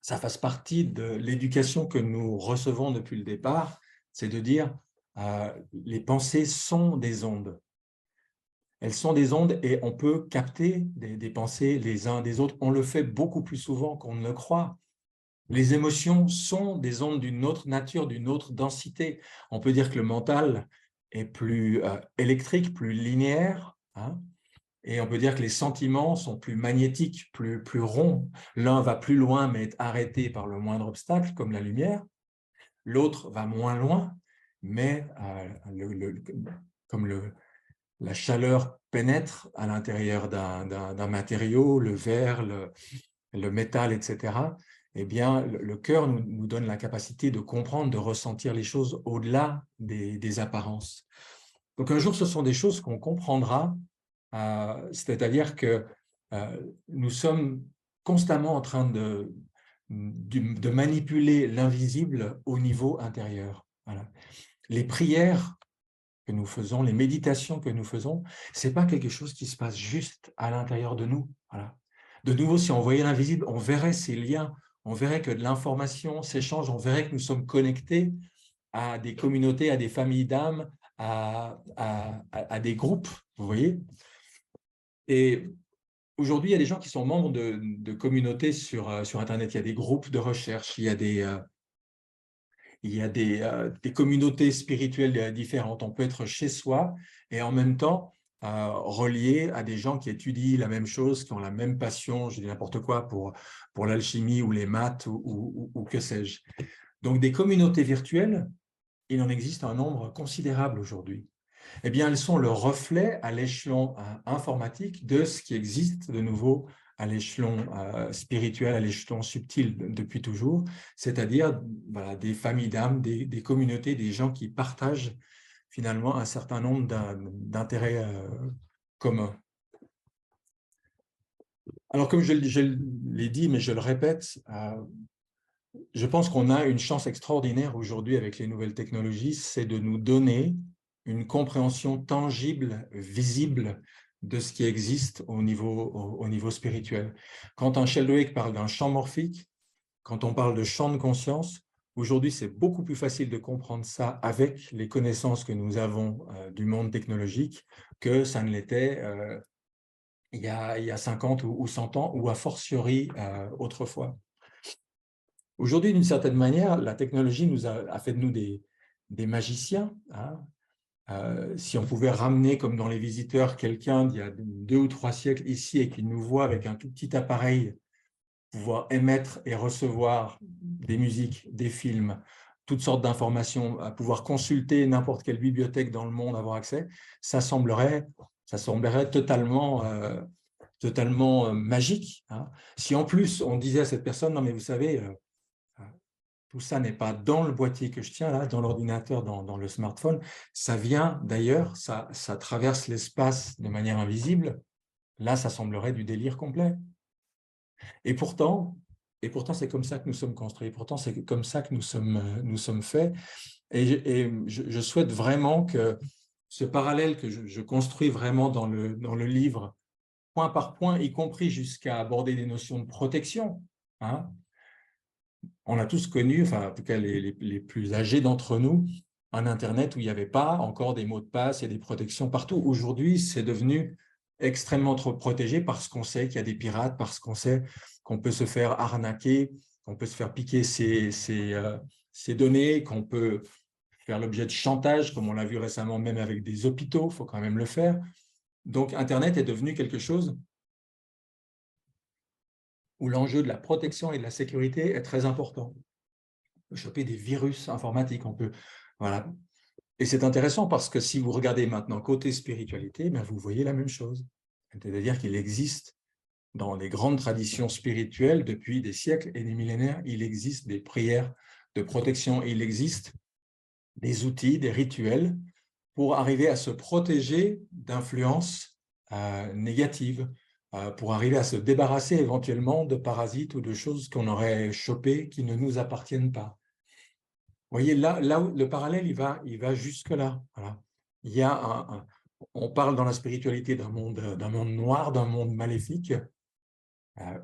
Speaker 1: ça fasse partie de l'éducation que nous recevons depuis le départ, c'est de dire les pensées sont des ondes. Elles sont des ondes et on peut capter des pensées les uns des autres. On le fait beaucoup plus souvent qu'on ne le croit. Les émotions sont des ondes d'une autre nature, d'une autre densité. On peut dire que le mental est plus électrique, plus linéaire, hein, et on peut dire que les sentiments sont plus magnétiques, plus ronds. L'un va plus loin, mais est arrêté par le moindre obstacle, comme la lumière. L'autre va moins loin, mais comme la chaleur pénètre à l'intérieur d'un matériau, le verre, le métal, etc., eh bien, le cœur nous donne la capacité de comprendre, de ressentir les choses au-delà des apparences. Donc, un jour, ce sont des choses qu'on comprendra, c'est-à-dire que nous sommes constamment en train de manipuler l'invisible au niveau intérieur. Voilà. Les prières que nous faisons, les méditations que nous faisons, ce n'est pas quelque chose qui se passe juste à l'intérieur de nous. Voilà. De nouveau, si on voyait l'invisible, on verrait ces liens, on verrait que de l'information s'échange, on verrait que nous sommes connectés à des communautés, à des familles d'âmes, à des groupes, vous voyez. Et aujourd'hui, il y a des gens qui sont membres de communautés sur Internet, il y a des groupes de recherche, il y a des communautés spirituelles différentes. On peut être chez soi et en même temps relié à des gens qui étudient la même chose, qui ont la même passion, je dis n'importe quoi, pour l'alchimie ou les maths ou que sais-je. Donc, des communautés virtuelles, il en existe un nombre considérable aujourd'hui. Eh bien, elles sont le reflet à l'échelon informatique de ce qui existe de nouveau à l'échelon spirituel, à l'échelon subtil depuis toujours, c'est-à-dire voilà, des familles d'âmes, des communautés, des gens qui partagent finalement un certain nombre d'intérêts communs. Alors, comme je l'ai dit, mais je le répète, je pense qu'on a une chance extraordinaire aujourd'hui avec les nouvelles technologies, c'est de nous donner une compréhension tangible, visible de ce qui existe au niveau spirituel. Quand un Sheldrake parle d'un champ morphique, quand on parle de champ de conscience, aujourd'hui, c'est beaucoup plus facile de comprendre ça avec les connaissances que nous avons du monde technologique que ça ne l'était il y a 50 ou 100 ans, ou a fortiori autrefois. Aujourd'hui, d'une certaine manière, la technologie a fait de nous des magiciens. Hein. Si on pouvait ramener, comme dans Les Visiteurs, quelqu'un d'il y a 2 ou 3 siècles ici et qu'il nous voit avec un tout petit appareil, pouvoir émettre et recevoir des musiques, des films, toutes sortes d'informations, à pouvoir consulter n'importe quelle bibliothèque dans le monde, avoir accès, ça semblerait totalement magique. Hein. Si en plus on disait à cette personne, non mais vous savez, tout ça n'est pas dans le boîtier que je tiens là, dans l'ordinateur, dans le smartphone. Ça vient d'ailleurs, ça traverse l'espace de manière invisible. Là, ça semblerait du délire complet. Et pourtant c'est comme ça que nous sommes construits. Pourtant, c'est comme ça que nous sommes faits. Et je souhaite vraiment que ce parallèle que je construis vraiment dans le livre, point par point, y compris jusqu'à aborder des notions de protection. Hein. On a tous connu, enfin en tout cas les plus âgés d'entre nous, un Internet où il n'y avait pas encore des mots de passe et des protections partout. Aujourd'hui, c'est devenu extrêmement trop protégé parce qu'on sait qu'il y a des pirates, parce qu'on sait qu'on peut se faire arnaquer, qu'on peut se faire piquer ses données, qu'on peut faire l'objet de chantage, comme on l'a vu récemment même avec des hôpitaux, il faut quand même le faire. Donc, Internet est devenu quelque chose où l'enjeu de la protection et de la sécurité est très important. On peut choper des virus informatiques, on peut… Voilà. Et c'est intéressant parce que si vous regardez maintenant côté spiritualité, ben vous voyez la même chose. C'est-à-dire qu'il existe dans les grandes traditions spirituelles depuis des siècles et des millénaires, il existe des prières de protection, il existe des outils, des rituels pour arriver à se protéger d'influences négatives, pour arriver à se débarrasser éventuellement de parasites ou de choses qu'on aurait chopées qui ne nous appartiennent pas. Vous voyez, là où le parallèle, il va jusque-là. Voilà. Il y a on parle dans la spiritualité d'un monde noir, d'un monde maléfique.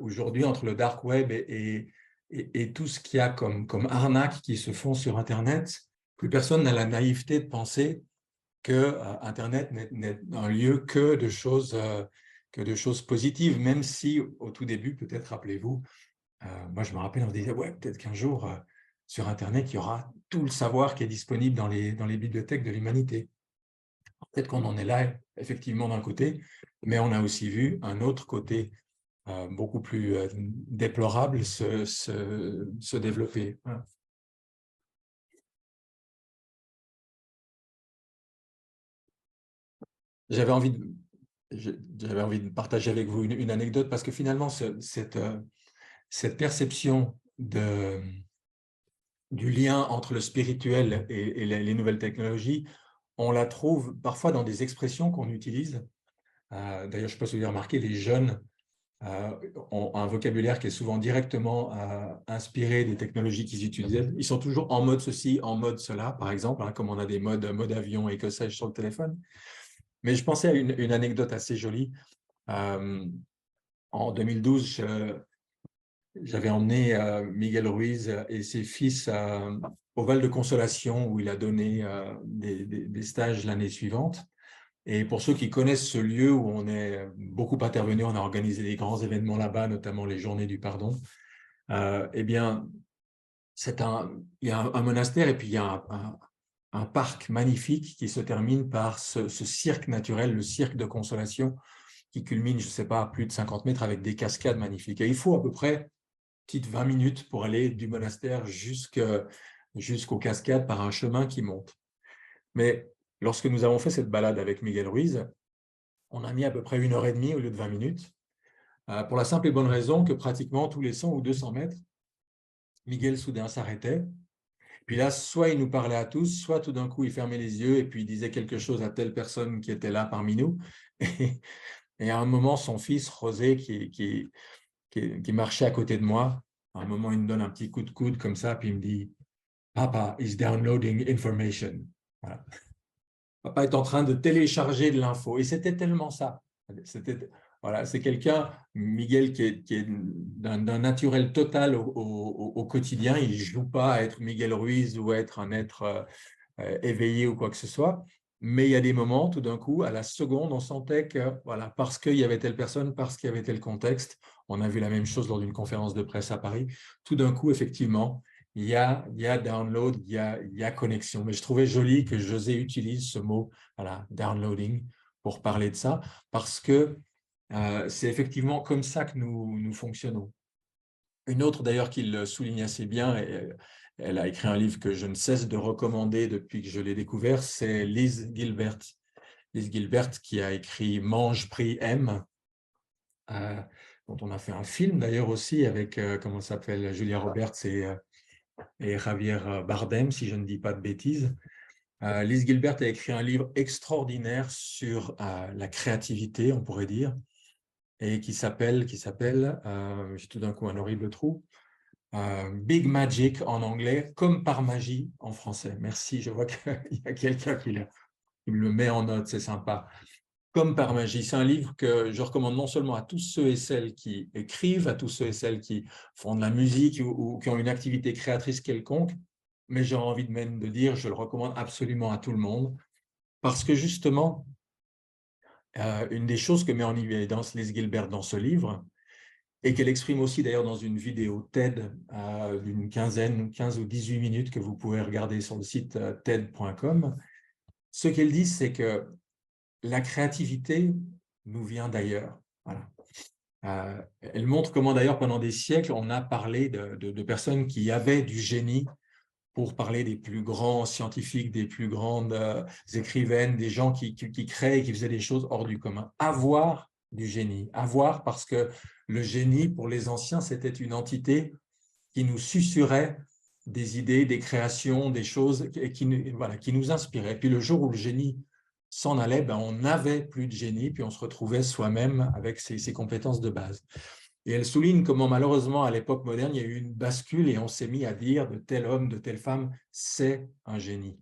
Speaker 1: Aujourd'hui, entre le dark web et tout ce qu'il y a comme arnaques qui se font sur Internet, plus personne n'a la naïveté de penser que Internet n'est un lieu que de choses positives, même si au tout début, peut-être, rappelez-vous, moi je me rappelle, on se disait, ouais, peut-être qu'un jour, sur Internet, il y aura tout le savoir qui est disponible dans les bibliothèques de l'humanité. Peut-être qu'on en est là, effectivement, d'un côté, mais on a aussi vu un autre côté beaucoup plus déplorable se développer. Voilà. J'avais envie de, j'avais envie de partager avec vous une anecdote parce que finalement, cette perception du lien entre le spirituel et les nouvelles technologies, on la trouve parfois dans des expressions qu'on utilise. D'ailleurs, je ne sais pas si vous avez remarqué, les jeunes ont un vocabulaire qui est souvent directement inspiré des technologies qu'ils utilisaient. Ils sont toujours en mode ceci, en mode cela, par exemple, hein, comme on a des mode avion et que sais-je sur le téléphone. Mais je pensais à une anecdote assez jolie. En 2012, j'avais emmené Miguel Ruiz et ses fils au Val de Consolation où il a donné des stages l'année suivante. Et pour ceux qui connaissent ce lieu où on est beaucoup intervenu, on a organisé des grands événements là-bas, notamment les Journées du Pardon, eh bien, il y a un monastère et puis il y a un parc magnifique qui se termine par ce cirque naturel, le cirque de Consolation, qui culmine, je ne sais pas, à plus de 50 mètres avec des cascades magnifiques. Et il faut à peu près petite 20 minutes pour aller du monastère jusqu'aux cascades par un chemin qui monte. Mais lorsque nous avons fait cette balade avec Miguel Ruiz, on a mis à peu près 1 heure et demie au lieu de 20 minutes, pour la simple et bonne raison que pratiquement tous les 100 ou 200 mètres, Miguel soudain s'arrêtait. Puis là, soit il nous parlait à tous, soit tout d'un coup, il fermait les yeux et puis il disait quelque chose à telle personne qui était là parmi nous. Et à un moment, son fils, José, qui marchait à côté de moi, à un moment, il me donne un petit coup de coude comme ça, puis il me dit « Papa is downloading information ». Voilà. Papa est en train de télécharger de l'info. Et c'était tellement ça. Voilà, c'est quelqu'un, Miguel, qui est d'un naturel total au quotidien. Il ne joue pas à être Miguel Ruiz ou à être un être éveillé ou quoi que ce soit. Mais il y a des moments, tout d'un coup, à la seconde, on sentait que, voilà, parce qu'il y avait telle personne, parce qu'il y avait tel contexte, on a vu la même chose lors d'une conférence de presse à Paris, tout d'un coup, effectivement, il y a download, il y a connexion. Mais je trouvais joli que José utilise ce mot, voilà, downloading, pour parler de ça, parce que c'est effectivement comme ça que nous fonctionnons. Une autre, d'ailleurs, qui le souligne assez bien, et elle a écrit un livre que je ne cesse de recommander depuis que je l'ai découvert, c'est Liz Gilbert. Liz Gilbert qui a écrit « Mange, prie, aime », dont on a fait un film d'ailleurs aussi avec, comment ça s'appelle, Julia Roberts et Javier Bardem, si je ne dis pas de bêtises. Liz Gilbert a écrit un livre extraordinaire sur la créativité, on pourrait dire, et qui s'appelle j'ai tout d'un coup un horrible trou, Big Magic en anglais, comme par magie en français. Merci, je vois qu'il y a quelqu'un qui me le met en note, c'est sympa. Comme par magie, c'est un livre que je recommande non seulement à tous ceux et celles qui écrivent, à tous ceux et celles qui font de la musique ou qui ont une activité créatrice quelconque, mais j'ai envie de même de dire, je le recommande absolument à tout le monde, parce que justement, une des choses que met en évidence Liz Gilbert dans ce livre, et qu'elle exprime aussi d'ailleurs dans une vidéo TED d'une 15 ou 18 minutes que vous pouvez regarder sur le site TED.com, ce qu'elle dit, c'est que la créativité nous vient d'ailleurs. Voilà. Elle montre comment d'ailleurs pendant des siècles, on a parlé de personnes qui avaient du génie pour parler des plus grands scientifiques, des plus grandes écrivaines, des gens qui créaient, qui faisaient des choses hors du commun. Avoir du génie, avoir parce que le génie, pour les anciens, c'était une entité qui nous susurrait des idées, des créations, des choses qui nous inspiraient. Puis le jour où le génie s'en allait, ben, on n'avait plus de génie, puis on se retrouvait soi-même avec ses compétences de base. Et elle souligne comment malheureusement à l'époque moderne, il y a eu une bascule et on s'est mis à dire de tel homme, de telle femme, c'est un génie.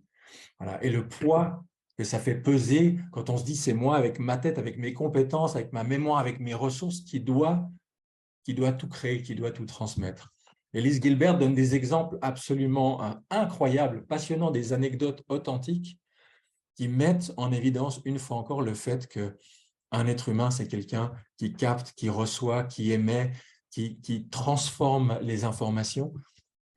Speaker 1: Voilà. Et le poids que ça fait peser quand on se dit c'est moi avec ma tête, avec mes compétences, avec ma mémoire, avec mes ressources qui doit tout créer, qui doit tout transmettre. Elise Gilbert donne des exemples absolument incroyables, passionnants, des anecdotes authentiques qui mettent en évidence une fois encore le fait qu'un être humain, c'est quelqu'un qui capte, qui reçoit, qui émet, qui transforme les informations.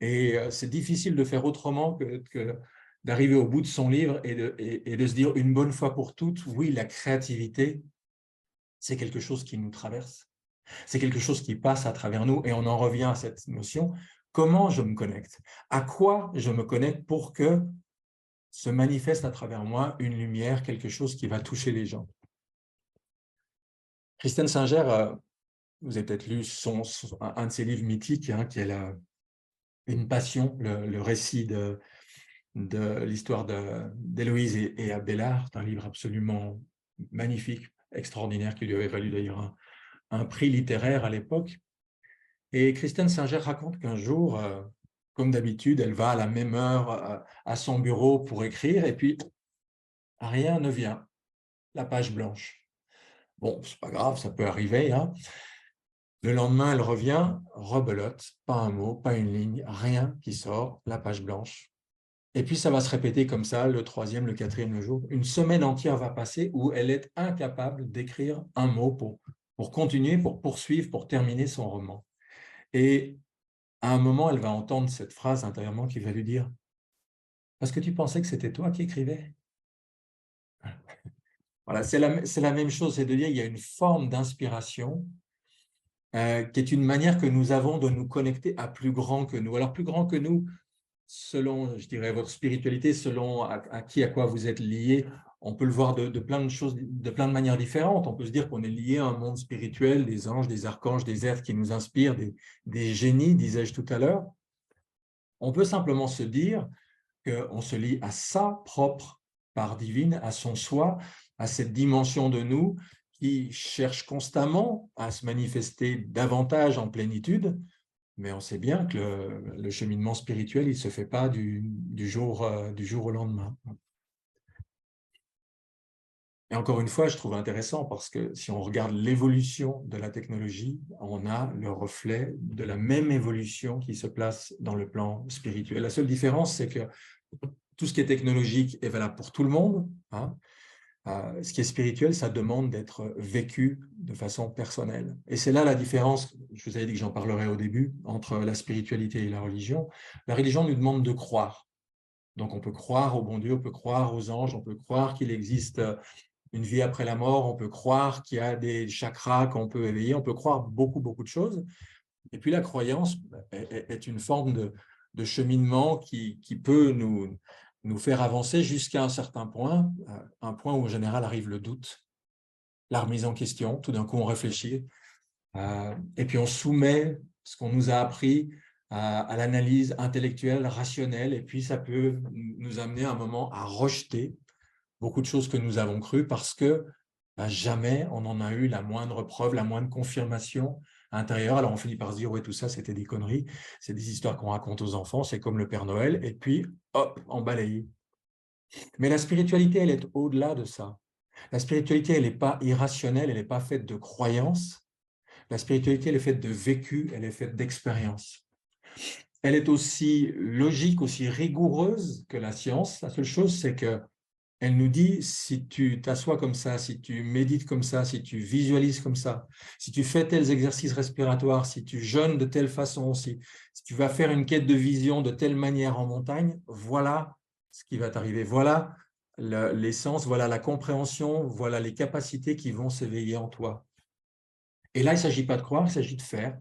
Speaker 1: Et c'est difficile de faire autrement que d'arriver au bout de son livre et de se dire une bonne fois pour toutes, oui, la créativité, c'est quelque chose qui nous traverse. C'est quelque chose qui passe à travers nous et on en revient à cette notion. Comment je me connecte? À quoi je me connecte pour que se manifeste à travers moi une lumière, quelque chose qui va toucher les gens? Christine Singer, vous avez peut-être lu un de ses livres mythiques, hein, qui est Une passion, le récit de l'histoire d'Héloïse et Abélard, un livre absolument magnifique, extraordinaire, qui lui avait valu d'ailleurs un prix littéraire à l'époque. Et Christine Singer raconte qu'un jour, comme d'habitude, elle va à la même heure à son bureau pour écrire, et puis rien ne vient, la page blanche. Bon, c'est pas grave, ça peut arriver, hein. Le lendemain, elle revient, rebelote, pas un mot, pas une ligne, rien qui sort, la page blanche. Et puis, ça va se répéter comme ça, le troisième, le quatrième le jour. Une semaine entière va passer où elle est incapable d'écrire un mot pour continuer, pour poursuivre, pour terminer son roman. Et à un moment, elle va entendre cette phrase intérieurement qui va lui dire « Parce que tu pensais que c'était toi qui écrivais ?» Voilà, c'est la même chose, c'est de dire qu'il y a une forme d'inspiration qui est une manière que nous avons de nous connecter à plus grand que nous. Alors, plus grand que nous, selon, je dirais, votre spiritualité, selon à quoi vous êtes lié, on peut le voir de plein de choses, de plein de manières différentes. On peut se dire qu'on est lié à un monde spirituel, des anges, des archanges, des êtres qui nous inspirent, des génies, disais-je tout à l'heure. On peut simplement se dire qu'on se lie à sa propre part divine, à son soi, à cette dimension de nous qui cherche constamment à se manifester davantage en plénitude, mais on sait bien que le cheminement spirituel, il ne se fait pas du jour au lendemain. Et encore une fois, je trouve intéressant parce que si on regarde l'évolution de la technologie, on a le reflet de la même évolution qui se place dans le plan spirituel. La seule différence, c'est que tout ce qui est technologique est valable pour tout le monde, hein. Ce qui est spirituel, ça demande d'être vécu de façon personnelle. Et c'est là la différence, je vous avais dit que j'en parlerai au début, entre la spiritualité et la religion. La religion nous demande de croire. Donc on peut croire au bon Dieu, on peut croire aux anges, on peut croire qu'il existe une vie après la mort, on peut croire qu'il y a des chakras qu'on peut éveiller, on peut croire beaucoup, beaucoup de choses. Et puis la croyance est une forme de cheminement qui peut nous faire avancer jusqu'à un certain point, un point où en général arrive le doute, la remise en question, tout d'un coup on réfléchit, et puis on soumet ce qu'on nous a appris à l'analyse intellectuelle, rationnelle, et puis ça peut nous amener à un moment à rejeter beaucoup de choses que nous avons crues parce que jamais on en a eu la moindre preuve, la moindre confirmation intérieure. Alors, on finit par se dire, ouais, tout ça, c'était des conneries, c'est des histoires qu'on raconte aux enfants, c'est comme le Père Noël, et puis, hop, on balaye. Mais la spiritualité, elle est au-delà de ça. La spiritualité, elle n'est pas irrationnelle, elle n'est pas faite de croyances. La spiritualité, elle est faite de vécu, elle est faite d'expérience. Elle est aussi logique, aussi rigoureuse que la science. La seule chose, c'est que elle nous dit, si tu t'assois comme ça, si tu médites comme ça, si tu visualises comme ça, si tu fais tels exercices respiratoires, si tu jeûnes de telle façon, si tu vas faire une quête de vision de telle manière en montagne, voilà ce qui va t'arriver. Voilà l'essence, voilà la compréhension, voilà les capacités qui vont s'éveiller en toi. Et là, il ne s'agit pas de croire, il s'agit de faire.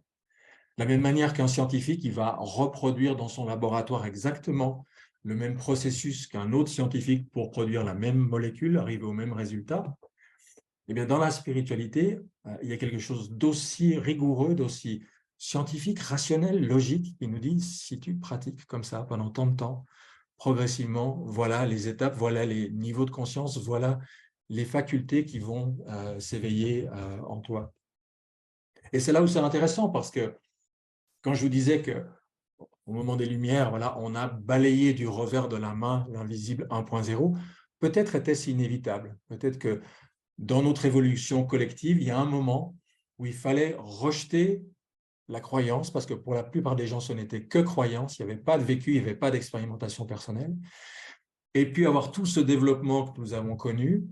Speaker 1: De la même manière qu'un scientifique, il va reproduire dans son laboratoire exactement le même processus qu'un autre scientifique pour produire la même molécule, arriver au même résultat. Eh bien, dans la spiritualité, il y a quelque chose d'aussi rigoureux, d'aussi scientifique, rationnel, logique, qui nous dit, si tu pratiques comme ça pendant tant de temps, progressivement, voilà les étapes, voilà les niveaux de conscience, voilà les facultés qui vont s'éveiller en toi. Et c'est là où c'est intéressant, parce que quand je vous disais que au moment des Lumières, voilà, on a balayé du revers de la main l'invisible 1.0, peut-être était-ce inévitable. Peut-être que dans notre évolution collective, il y a un moment où il fallait rejeter la croyance, parce que pour la plupart des gens, ce n'était que croyance, il n'y avait pas de vécu, il n'y avait pas d'expérimentation personnelle, et puis avoir tout ce développement que nous avons connu,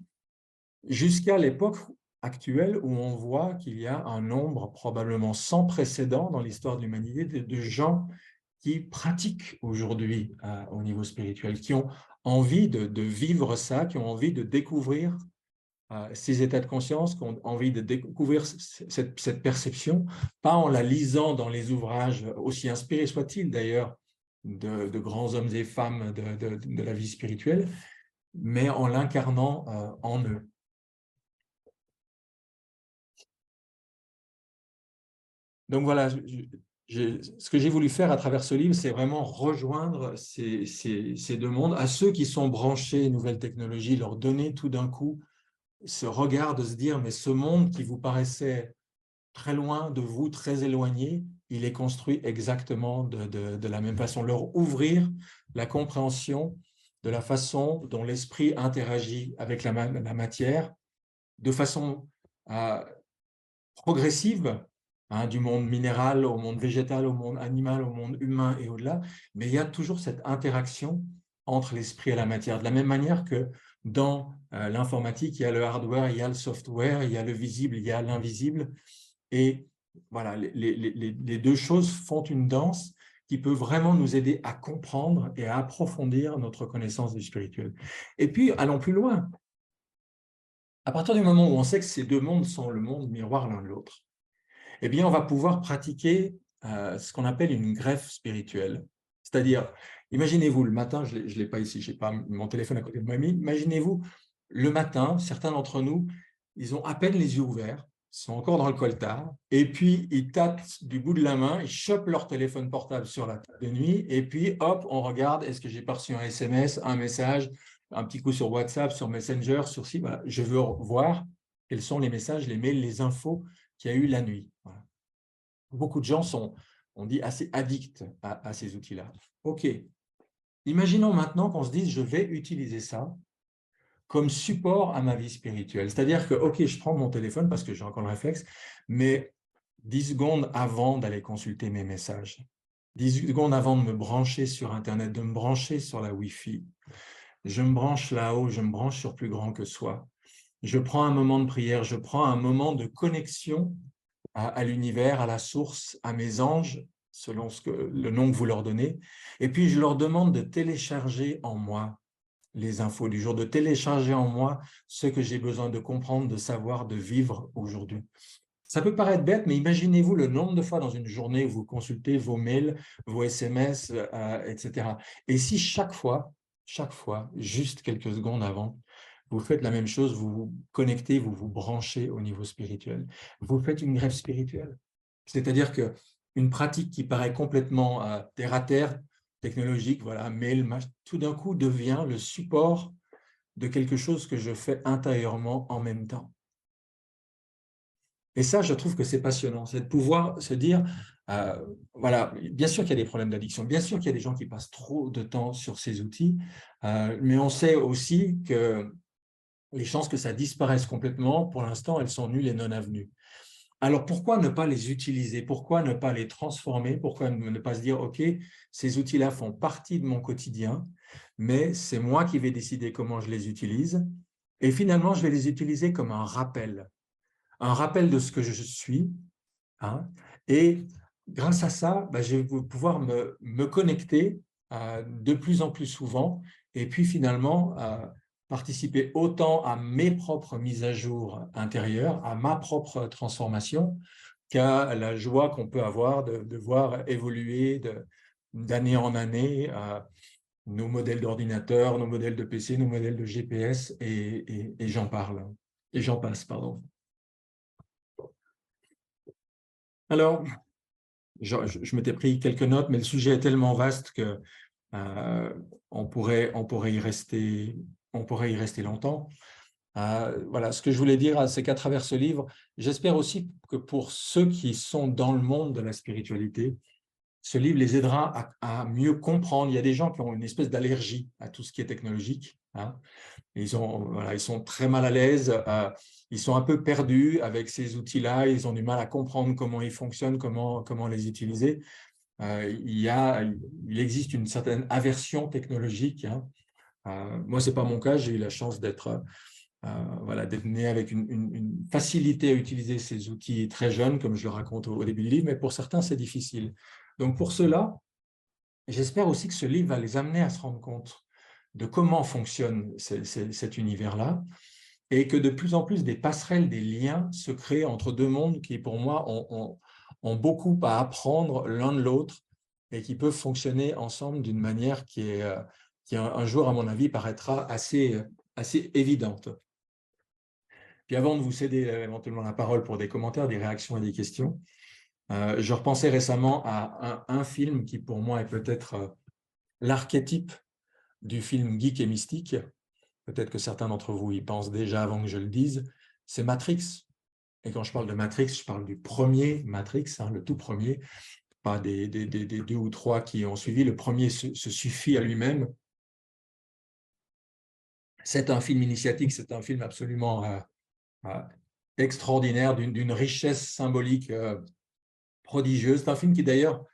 Speaker 1: jusqu'à l'époque actuelle où on voit qu'il y a un nombre probablement sans précédent dans l'histoire de l'humanité de gens qui pratiquent aujourd'hui au niveau spirituel, qui ont envie de vivre ça, qui ont envie de découvrir ces états de conscience, qui ont envie de découvrir cette perception, pas en la lisant dans les ouvrages, aussi inspirés soient-ils d'ailleurs, de grands hommes et femmes de la vie spirituelle, mais en l'incarnant en eux. Donc voilà, ce que j'ai voulu faire à travers ce livre, c'est vraiment rejoindre ces deux mondes. À ceux qui sont branchés nouvelles technologies, leur donner tout d'un coup ce regard de se dire, mais ce monde qui vous paraissait très loin de vous, très éloigné, il est construit exactement de la même façon. Leur ouvrir la compréhension de la façon dont l'esprit interagit avec la matière, de façon progressive, hein, du monde minéral au monde végétal, au monde animal, au monde humain et au-delà, mais il y a toujours cette interaction entre l'esprit et la matière. De la même manière que dans l'informatique, il y a le hardware, il y a le software, il y a le visible, il y a l'invisible, et voilà, les deux choses font une danse qui peut vraiment nous aider à comprendre et à approfondir notre connaissance du spirituel. Et puis, allons plus loin. À partir du moment où on sait que ces deux mondes sont le monde miroir l'un de l'autre, eh bien, on va pouvoir pratiquer ce qu'on appelle une greffe spirituelle. C'est-à-dire, imaginez-vous, le matin, je ne l'ai pas ici, je n'ai pas mon téléphone à côté de moi, mais imaginez-vous, le matin, certains d'entre nous, ils ont à peine les yeux ouverts, ils sont encore dans le coltard, et puis ils tâtent du bout de la main, ils chopent leur téléphone portable sur la table de nuit, et puis hop, on regarde, est-ce que j'ai pas reçu un SMS, un message, un petit coup sur WhatsApp, sur Messenger, sur ci, voilà. Je veux voir quels sont les messages, les mails, les infos qu'il y a eu la nuit. Voilà. Beaucoup de gens sont, on dit, assez addicts à ces outils-là. OK. Imaginons maintenant qu'on se dise, je vais utiliser ça comme support à ma vie spirituelle. C'est-à-dire que, OK, je prends mon téléphone parce que j'ai encore le réflexe, mais 10 secondes avant d'aller consulter mes messages, 10 secondes avant de me brancher sur Internet, de me brancher sur la Wi-Fi, je me branche là-haut, je me branche sur plus grand que soi. Je prends un moment de prière, je prends un moment de connexion à l'univers, à la source, à mes anges, selon le nom que vous leur donnez. Et puis, je leur demande de télécharger en moi les infos du jour, de télécharger en moi ce que j'ai besoin de comprendre, de savoir, de vivre aujourd'hui. Ça peut paraître bête, mais imaginez-vous le nombre de fois dans une journée où vous consultez vos mails, vos SMS, etc. Et si chaque fois, juste quelques secondes avant, vous faites la même chose, vous vous connectez, vous vous branchez au niveau spirituel. Vous faites une greffe spirituelle. C'est-à-dire qu'une pratique qui paraît complètement terre-à-terre, technologique, voilà, mail, tout d'un coup devient le support de quelque chose que je fais intérieurement en même temps. Et ça, je trouve que c'est passionnant, c'est de pouvoir se dire, voilà, bien sûr qu'il y a des problèmes d'addiction, bien sûr qu'il y a des gens qui passent trop de temps sur ces outils, mais on sait aussi que les chances que ça disparaisse complètement, pour l'instant, elles sont nulles et non avenues. Alors, pourquoi ne pas les utiliser? Pourquoi ne pas les transformer? Pourquoi ne pas se dire, OK, ces outils-là font partie de mon quotidien, mais c'est moi qui vais décider comment je les utilise. Et finalement, je vais les utiliser comme un rappel de ce que je suis. Hein, et grâce à ça, je vais pouvoir me connecter de plus en plus souvent et puis finalement participer autant à mes propres mises à jour intérieures, à ma propre transformation, qu'à la joie qu'on peut avoir de voir évoluer d'année en année nos modèles d'ordinateur, nos modèles de PC, nos modèles de GPS et j'en parle. Et j'en passe, pardon. Alors, je m'étais pris quelques notes, mais le sujet est tellement vaste que on pourrait y rester longtemps. Voilà, ce que je voulais dire, c'est qu'à travers ce livre, j'espère aussi que pour ceux qui sont dans le monde de la spiritualité, ce livre les aidera à mieux comprendre. Il y a des gens qui ont une espèce d'allergie à tout ce qui est technologique. Hein. Ils sont très mal à l'aise, ils sont un peu perdus avec ces outils-là, ils ont du mal à comprendre comment ils fonctionnent, comment les utiliser. Il existe une certaine aversion technologique. Hein. Moi, ce n'est pas mon cas, j'ai eu la chance d'être né avec une facilité à utiliser ces outils très jeunes, comme je le raconte au début du livre, mais pour certains, c'est difficile. Donc, pour cela, j'espère aussi que ce livre va les amener à se rendre compte de comment fonctionne cet univers-là et que de plus en plus des passerelles, des liens se créent entre deux mondes qui, pour moi, ont beaucoup à apprendre l'un de l'autre et qui peuvent fonctionner ensemble d'une manière qui un jour, à mon avis, paraîtra assez évidente. Puis avant de vous céder éventuellement la parole pour des commentaires, des réactions et des questions, je repensais récemment à un film qui, pour moi, est peut-être l'archétype du film geek et mystique. Peut-être que certains d'entre vous y pensent déjà avant que je le dise. C'est Matrix. Et quand je parle de Matrix, je parle du premier Matrix, hein, le tout premier, pas des deux ou trois qui ont suivi. Le premier se suffit à lui-même. C'est un film initiatique, c'est un film absolument extraordinaire, d'une richesse symbolique prodigieuse. C'est un film qui, d'ailleurs,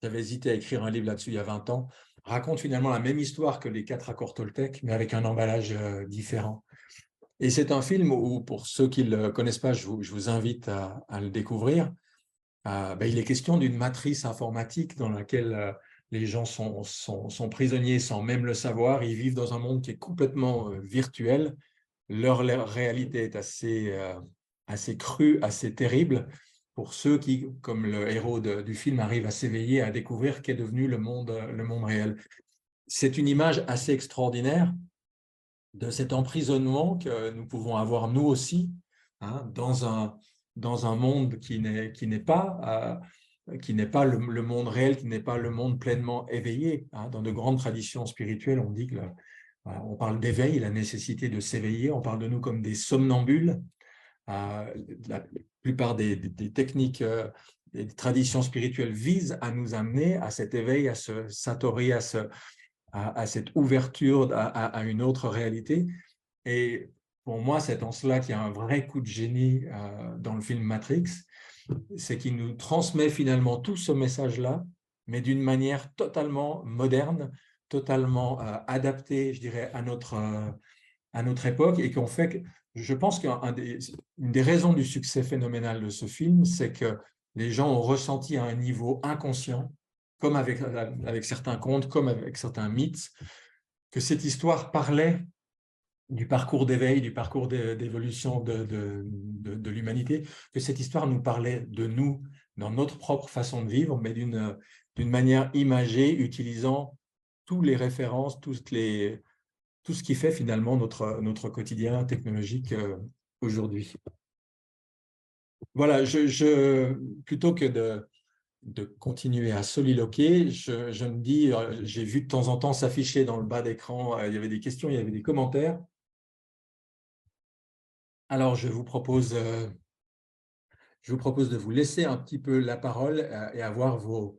Speaker 1: j'avais hésité à écrire un livre là-dessus il y a 20 ans, raconte finalement la même histoire que les 4 accords Toltec, mais avec un emballage différent. Et c'est un film où, pour ceux qui ne le connaissent pas, je vous invite à le découvrir. Il est question d'une matrice informatique dans laquelle les gens sont prisonniers sans même le savoir. Ils vivent dans un monde qui est complètement virtuel. Leur réalité est assez crue, assez terrible pour ceux qui, comme le héros du film, arrivent à s'éveiller, à découvrir qu'est devenu le monde réel. C'est une image assez extraordinaire de cet emprisonnement que nous pouvons avoir nous aussi, hein, dans un monde qui n'est pas le monde réel, qui n'est pas le monde pleinement éveillé. Hein. Dans de grandes traditions spirituelles, on dit on parle d'éveil, la nécessité de s'éveiller, on parle de nous comme des somnambules. La plupart des techniques, des traditions spirituelles visent à nous amener à cet éveil, à ce satori, à cette ouverture à une autre réalité. Et pour moi, c'est en cela qu'il y a un vrai coup de génie dans le film Matrix, c'est qu'il nous transmet finalement tout ce message-là, mais d'une manière totalement moderne, totalement adaptée, je dirais, à notre époque, et qu'on fait que, je pense qu'une des raisons du succès phénoménal de ce film, c'est que les gens ont ressenti à un niveau inconscient, comme avec certains contes, comme avec certains mythes, que cette histoire parlait du parcours d'éveil, du parcours d'évolution de l'humanité, que cette histoire nous parlait de nous, dans notre propre façon de vivre, mais d'une manière imagée, utilisant toutes les références, tout ce qui fait finalement notre quotidien technologique aujourd'hui. Voilà, plutôt que de continuer à soliloquer, je me dis, j'ai vu de temps en temps s'afficher dans le bas d'écran, il y avait des questions, il y avait des commentaires. Alors, je vous propose je vous propose de vous laisser un petit peu la parole et avoir vos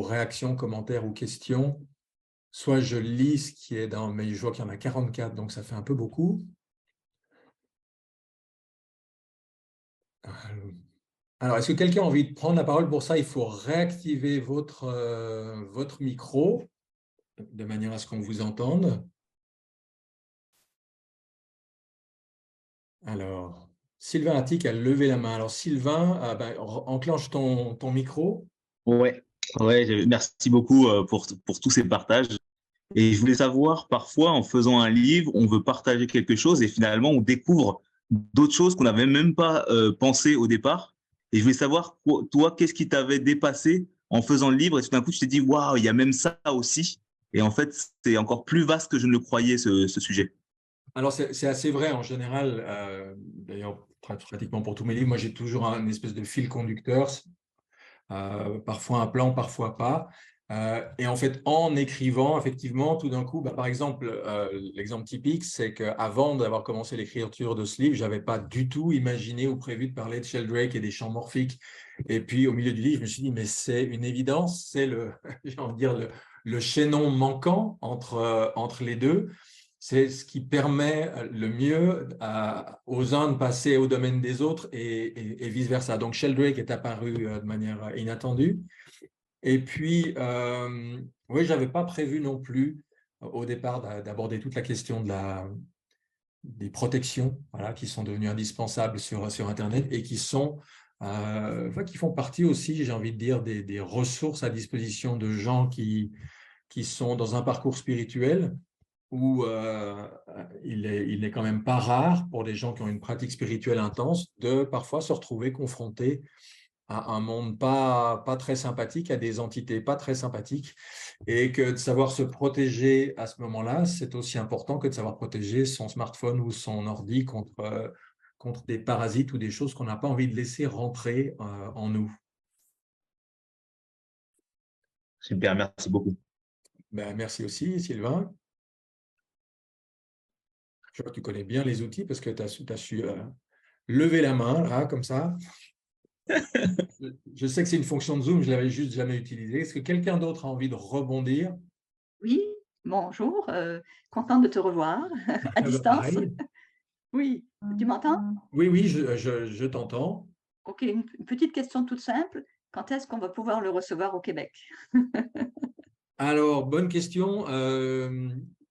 Speaker 1: réactions, commentaires ou questions. Soit je lis ce qui est dans, mais je vois qu'il y en a 44, donc ça fait un peu beaucoup. Alors, est-ce que quelqu'un a envie de prendre la parole? Pour ça, il faut réactiver votre micro de manière à ce qu'on vous entende. Alors, Sylvain Attic a levé la main. Alors, Sylvain, enclenche ton micro.
Speaker 2: Ouais, merci beaucoup pour tous ces partages. Et je voulais savoir, parfois, en faisant un livre, on veut partager quelque chose et finalement, on découvre d'autres choses qu'on n'avait même pas pensé au départ. Et je voulais savoir, toi, qu'est-ce qui t'avait dépassé en faisant le livre et tout d'un coup, tu t'es dit, waouh, il y a même ça aussi. Et en fait, c'est encore plus vaste que je ne le croyais, ce sujet.
Speaker 1: Alors, c'est assez vrai en général. D'ailleurs, pratiquement pour tous mes livres, moi, j'ai toujours une espèce de fil conducteur. Parfois un plan, parfois pas. Et en fait, en écrivant, effectivement, tout d'un coup, par exemple, l'exemple typique, c'est qu'avant d'avoir commencé l'écriture de ce livre, je n'avais pas du tout imaginé ou prévu de parler de Sheldrake et des champs morphiques. Et puis, au milieu du livre, je me suis dit, mais c'est une évidence, c'est j'ai envie de dire, le chaînon manquant entre les deux. C'est ce qui permet le mieux aux uns de passer au domaine des autres et vice-versa. Donc, Sheldrake est apparu de manière inattendue. Et puis, oui, je n'avais pas prévu non plus au départ d'aborder toute la question des protections, voilà, qui sont devenues indispensables sur Internet et qui font partie aussi, j'ai envie de dire, des ressources à disposition de gens qui sont dans un parcours spirituel où il n'est quand même pas rare pour des gens qui ont une pratique spirituelle intense de parfois se retrouver confrontés à un monde pas très sympathique, à des entités pas très sympathiques, et que de savoir se protéger à ce moment-là, c'est aussi important que de savoir protéger son smartphone ou son ordi contre des parasites ou des choses qu'on n'a pas envie de laisser rentrer en nous.
Speaker 2: Super, merci beaucoup.
Speaker 1: Merci aussi, Sylvain. Je vois que tu connais bien les outils parce que tu as su lever la main, là, comme ça. Je sais que c'est une fonction de Zoom, je ne l'avais juste jamais utilisée. Est-ce que quelqu'un d'autre a envie de rebondir?
Speaker 3: Oui, bonjour, contente de te revoir à distance.
Speaker 1: Pareil.
Speaker 3: Oui, tu m'entends?
Speaker 1: Oui, oui, je t'entends.
Speaker 3: OK, une petite question toute simple. Quand est-ce qu'on va pouvoir le recevoir au Québec?
Speaker 1: Alors, bonne question.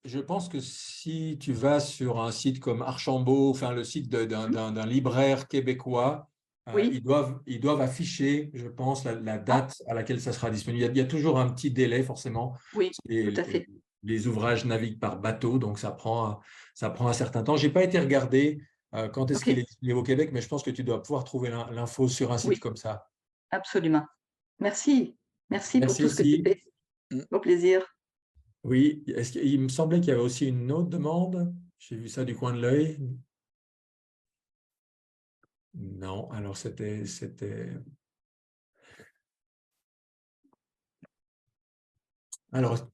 Speaker 1: Je pense que si tu vas sur un site comme Archambault, enfin le site
Speaker 3: Mmh.
Speaker 1: d'un libraire québécois,
Speaker 3: Oui.
Speaker 1: ils doivent afficher, je pense, la
Speaker 3: Ah,
Speaker 1: date à laquelle ça sera disponible. Il y a toujours un petit délai, forcément.
Speaker 3: oui, tout à
Speaker 1: Les,
Speaker 3: fait.
Speaker 1: les ouvrages naviguent par bateau, donc ça prend un certain temps. Je n'ai pas été regarder quand est-ce qu'il est
Speaker 3: OK,
Speaker 1: disponible au Québec, mais je pense que tu dois pouvoir trouver l'info sur un site
Speaker 3: oui,
Speaker 1: comme ça.
Speaker 3: absolument. Merci, merci pour
Speaker 1: Merci
Speaker 3: tout ce que tu
Speaker 1: aussi.
Speaker 3: fais. Au plaisir.
Speaker 1: Oui, il me semblait qu'il y avait aussi une autre demande. J'ai vu ça du coin de l'œil. Non, alors c'était. Alors,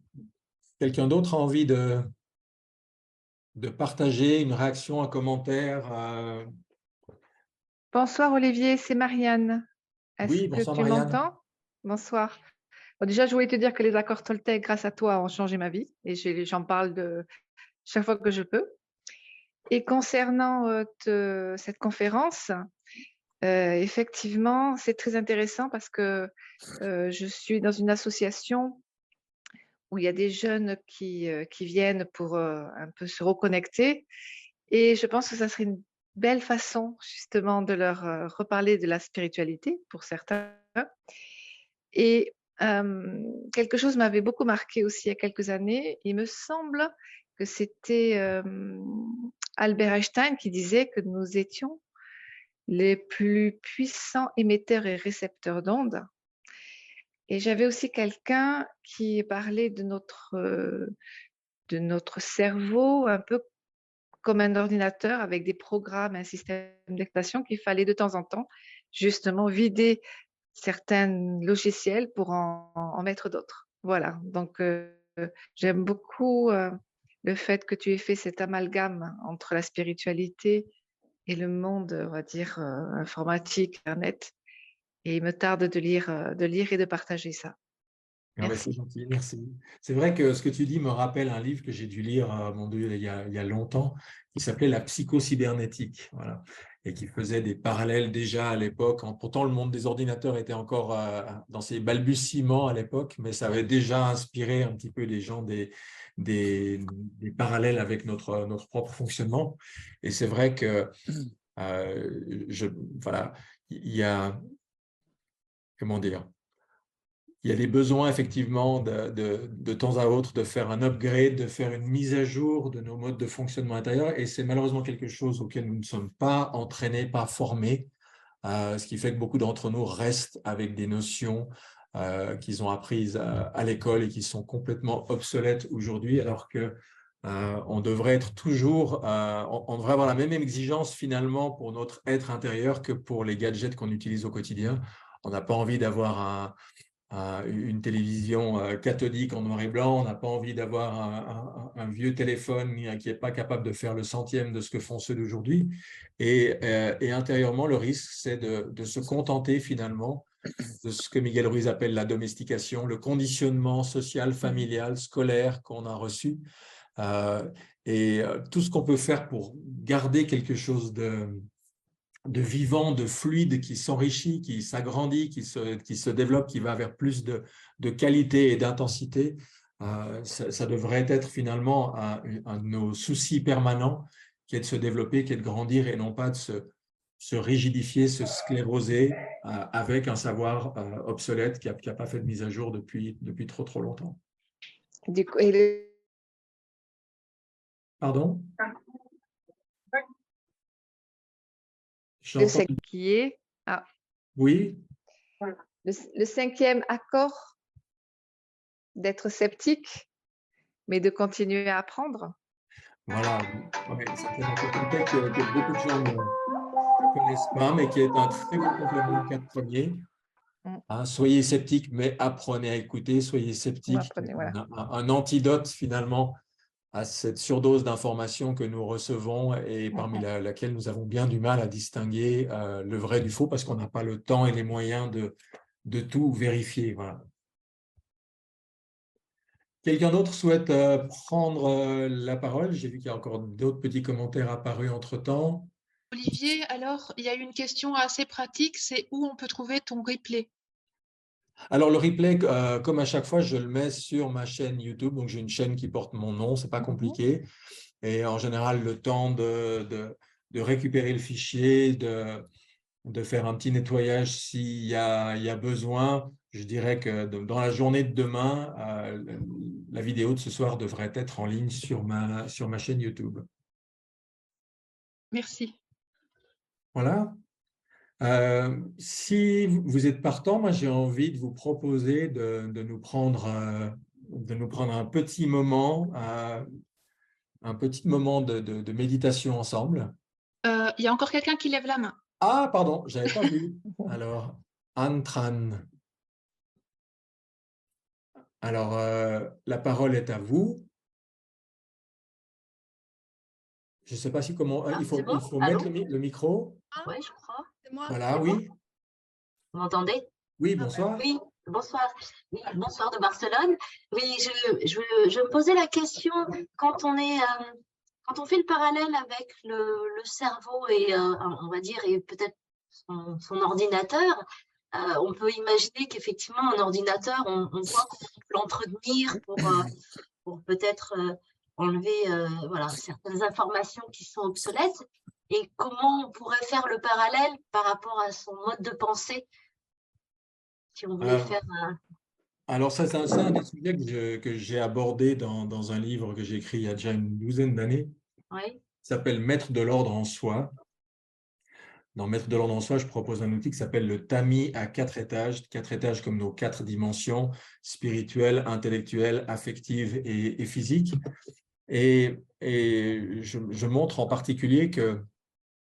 Speaker 1: quelqu'un d'autre a envie de partager une réaction, un commentaire?
Speaker 4: Bonsoir Olivier, c'est Marianne. Est-ce
Speaker 1: Oui,
Speaker 4: que
Speaker 1: bonsoir
Speaker 4: tu
Speaker 1: Marianne.
Speaker 4: m'entends? Bonsoir. Bon, déjà, je voulais te dire que les accords Toltec, grâce à toi, ont changé ma vie et j'en parle de chaque fois que je peux. Et concernant cette conférence, effectivement, c'est très intéressant parce que je suis dans une association où il y a des jeunes qui viennent pour un peu se reconnecter. Et je pense que ça serait une belle façon justement de leur reparler de la spiritualité pour certains. Et quelque chose m'avait beaucoup marqué aussi il y a quelques années. Il me semble que c'était Albert Einstein qui disait que nous étions les plus puissants émetteurs et récepteurs d'ondes. Et j'avais aussi quelqu'un qui parlait de notre cerveau un peu comme un ordinateur avec des programmes, un système d'exploitation qu'il fallait de temps en temps justement vider certains logiciels pour en mettre d'autres. Voilà, donc j'aime beaucoup le fait que tu aies fait cet amalgame entre la spiritualité et le monde, on va dire, informatique, Internet. Et il me tarde de lire et de partager ça.
Speaker 1: Ah ouais, c'est
Speaker 4: Merci.
Speaker 1: gentil, merci. C'est vrai que ce que tu dis me rappelle un livre que j'ai dû lire, mon Dieu, il y a longtemps, qui s'appelait La psychocybernétique, voilà, et qui faisait des parallèles déjà à l'époque. Pourtant, le monde des ordinateurs était encore dans ses balbutiements à l'époque, mais ça avait déjà inspiré un petit peu les gens des parallèles avec notre propre fonctionnement. Et c'est vrai que, voilà, il y a, comment dire, il y a des besoins effectivement de temps à autre de faire un upgrade, de faire une mise à jour de nos modes de fonctionnement intérieur. Et c'est malheureusement quelque chose auquel nous ne sommes pas entraînés, pas formés, ce qui fait que beaucoup d'entre nous restent avec des notions qu'ils ont apprises à l'école et qui sont complètement obsolètes aujourd'hui, alors que on devrait être toujours, on devrait avoir la même exigence finalement pour notre être intérieur que pour les gadgets qu'on utilise au quotidien. On n'a pas envie d'avoir une télévision cathodique en noir et blanc, on n'a pas envie d'avoir un vieux téléphone qui n'est pas capable de faire le centième de ce que font ceux d'aujourd'hui. Et intérieurement, le risque, c'est de se contenter finalement de ce que Miguel Ruiz appelle la domestication, le conditionnement social, familial, scolaire qu'on a reçu. Tout ce qu'on peut faire pour garder quelque chose de vivant, de fluide, qui s'enrichit, qui s'agrandit, qui se développe, qui va vers plus de qualité et d'intensité, ça devrait être finalement un de nos soucis permanents, qui est de se développer, qui est de grandir et non pas de se rigidifier, se scléroser avec un savoir obsolète qui n'a pas fait de mise à jour depuis trop, trop longtemps.
Speaker 4: Du coup, et
Speaker 1: Pardon?
Speaker 4: le qui est
Speaker 1: Oui.
Speaker 4: le cinquième accord d'être sceptique, mais de continuer à apprendre.
Speaker 1: Voilà, ouais, c'est un contexte que beaucoup de gens ne connaissent pas, mais qui est un très bon complément au 4 premiers. Soyez sceptiques, mais apprenez à écouter. Soyez sceptiques,
Speaker 4: Voilà.
Speaker 1: un antidote finalement à cette surdose d'informations que nous recevons et parmi laquelle nous avons bien du mal à distinguer le vrai du faux parce qu'on n'a pas le temps et les moyens de tout vérifier. Voilà. Quelqu'un d'autre souhaite prendre la parole? J'ai vu qu'il y a encore d'autres petits commentaires apparus entre-temps.
Speaker 5: Olivier, alors, il y a une question assez pratique, c'est où on peut trouver ton replay?
Speaker 1: Alors, le replay, comme à chaque fois, je le mets sur ma chaîne YouTube. Donc, j'ai une chaîne qui porte mon nom, ce n'est pas compliqué. Et en général, le temps de récupérer le fichier, de faire un petit nettoyage s'il y a besoin. Je dirais que dans la journée de demain, la vidéo de ce soir devrait être en ligne sur ma chaîne YouTube.
Speaker 5: Merci.
Speaker 1: Voilà. Si vous êtes partant, moi j'ai envie de vous proposer de nous prendre un petit moment, de méditation ensemble.
Speaker 5: Il y a encore quelqu'un qui lève la main.
Speaker 1: Ah, pardon, je n'avais pas vu. Alors, Antran. Alors, la parole est à vous. Je ne sais pas si comment. Il faut
Speaker 6: bon?
Speaker 1: mettre le micro.
Speaker 6: Oui, je crois.
Speaker 1: Voilà, oui.
Speaker 6: Vous m'entendez?
Speaker 1: Oui, bonsoir.
Speaker 6: Oui, bonsoir. Oui, bonsoir de Barcelone. Oui, je me posais la question quand on fait le parallèle avec le cerveau et on va dire et peut-être son ordinateur, on peut imaginer qu'effectivement un ordinateur, on voit qu'on peut l'entretenir pour peut-être enlever voilà, certaines informations qui sont obsolètes. Et comment on pourrait faire le parallèle par rapport à son mode de pensée si on voulait faire
Speaker 1: Alors, ça, c'est un des sujets que j'ai abordé dans un livre que j'ai écrit il y a déjà une douzaine d'années.
Speaker 6: Oui.
Speaker 1: Il s'appelle Mettre de l'ordre en soi. Dans Mettre de l'ordre en soi, je propose un outil qui s'appelle le tamis à 4 étages. 4 étages comme nos 4 dimensions, spirituelles, intellectuelles, affectives et physiques. Et je montre en particulier que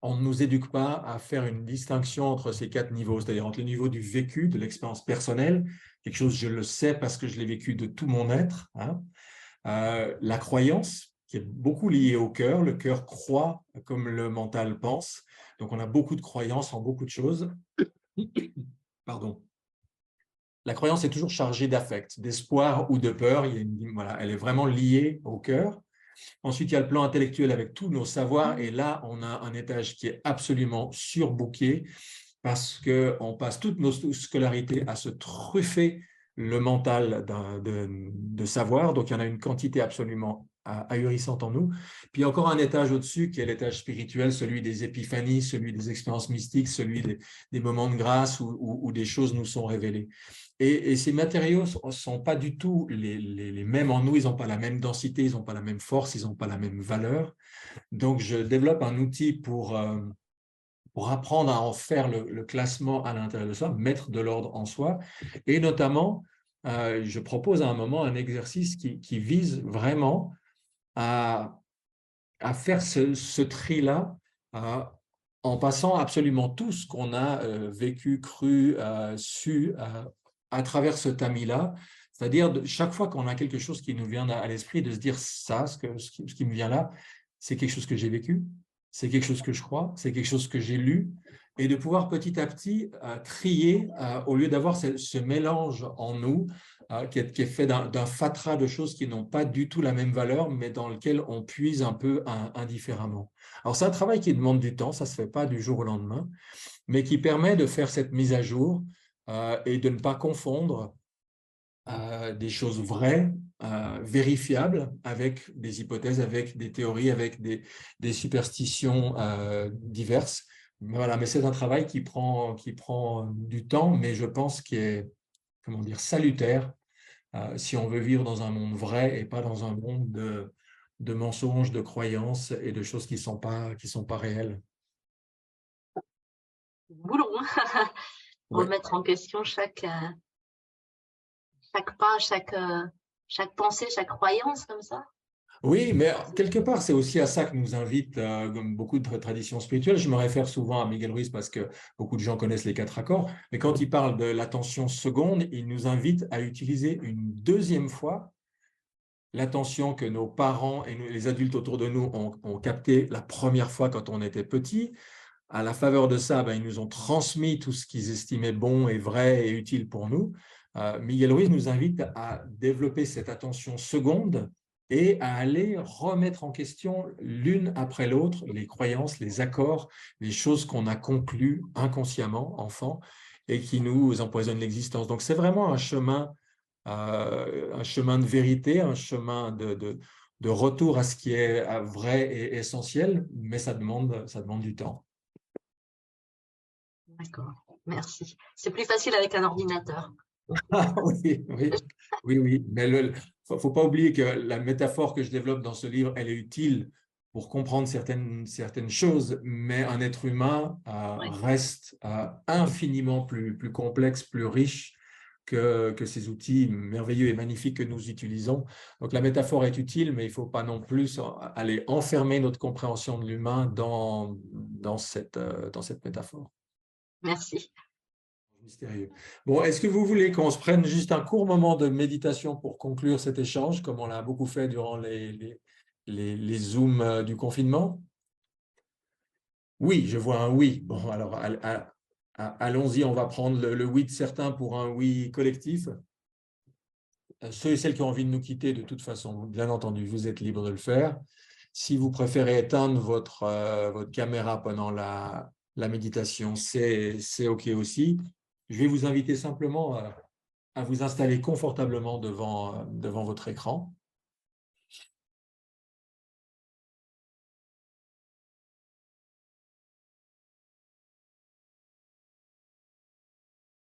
Speaker 1: on ne nous éduque pas à faire une distinction entre ces 4 niveaux, c'est-à-dire entre le niveau du vécu, de l'expérience personnelle, quelque chose, je le sais parce que je l'ai vécu de tout mon être, hein, la croyance, qui est beaucoup lié au cœur. Le cœur croit comme le mental pense. Donc, on a beaucoup de croyances en beaucoup de choses. Pardon. La croyance est toujours chargée d'affect, d'espoir ou de peur. Voilà, elle est vraiment liée au cœur. Ensuite, il y a le plan intellectuel avec tous nos savoirs. Et là, on a un étage qui est absolument surbooké parce qu'on passe toutes nos scolarités à se truffer le mental de savoir. Donc, il y en a une quantité absolument ahurissante en nous. Puis, il y a encore un étage au-dessus qui est l'étage spirituel, celui des épiphanies, celui des expériences mystiques, celui des moments de grâce où des choses nous sont révélées. Et ces matériaux ne sont pas du tout les mêmes en nous, ils n'ont pas la même densité, ils n'ont pas la même force, ils n'ont pas la même valeur. Donc, je développe un outil pour apprendre à en faire le classement à l'intérieur de soi, mettre de l'ordre en soi. Et notamment, je propose à un moment un exercice qui vise vraiment à faire ce tri-là en passant absolument tout ce qu'on a vécu, cru, su à travers ce tamis-là. C'est-à-dire, chaque fois qu'on a quelque chose qui nous vient à l'esprit, de se dire ça, ce qui me vient là, c'est quelque chose que j'ai vécu, c'est quelque chose que je crois, c'est quelque chose que j'ai lu, et de pouvoir petit à petit trier au lieu d'avoir ce mélange en nous qui est fait d'un fatras de choses qui n'ont pas du tout la même valeur, mais dans lequel on puise un peu indifféremment. Alors, c'est un travail qui demande du temps, ça ne se fait pas du jour au lendemain, mais qui permet de faire cette mise à jour et de ne pas confondre des choses vraies, vérifiables, avec des hypothèses, avec des théories, avec des superstitions diverses. Voilà, mais c'est un travail qui prend du temps, mais je pense qu'il est, comment dire, salutaire si on veut vivre dans un monde vrai et pas dans un monde de mensonges, de croyances et de choses qui sont pas réelles.
Speaker 6: Boulot, hein.
Speaker 1: Ouais.
Speaker 6: Remettre en question chaque pas, chaque pensée, chaque croyance comme ça.
Speaker 1: Oui, mais quelque part, c'est aussi à ça que nous invite comme beaucoup de traditions spirituelles. Je me réfère souvent à Miguel Ruiz parce que beaucoup de gens connaissent les 4 accords, mais quand il parle de l'attention seconde, il nous invite à utiliser une deuxième fois l'attention que nos parents et les adultes autour de nous ont capté la première fois quand on était petit. À la faveur de ça, ils nous ont transmis tout ce qu'ils estimaient bon et vrai et utile pour nous. Miguel Ruiz nous invite à développer cette attention seconde et à aller remettre en question l'une après l'autre les croyances, les accords, les choses qu'on a conclues inconsciemment, enfant, et qui nous empoisonnent l'existence. Donc, c'est vraiment un chemin de vérité, un chemin de retour à ce qui est vrai et essentiel, mais ça demande du temps.
Speaker 6: D'accord, merci. C'est plus facile avec un ordinateur.
Speaker 1: Ah, oui, oui, oui, oui. Mais il ne faut pas oublier que la métaphore que je développe dans ce livre, elle est utile pour comprendre certaines choses, mais un être humain
Speaker 6: Oui.
Speaker 1: reste infiniment plus complexe, plus riche que ces outils merveilleux et magnifiques que nous utilisons. Donc la métaphore est utile, mais il ne faut pas non plus aller enfermer notre compréhension de l'humain dans cette métaphore.
Speaker 6: Merci.
Speaker 1: Mystérieux. Bon, est-ce que vous voulez qu'on se prenne juste un court moment de méditation pour conclure cet échange, comme on l'a beaucoup fait durant les Zooms du confinement? Oui, je vois un oui. Bon, alors allons-y, on va prendre le oui de certains pour un oui collectif. Ceux et celles qui ont envie de nous quitter, de toute façon, bien entendu, vous êtes libre de le faire. Si vous préférez éteindre votre caméra pendant la méditation, c'est OK aussi. Je vais vous inviter simplement à vous installer confortablement devant votre écran.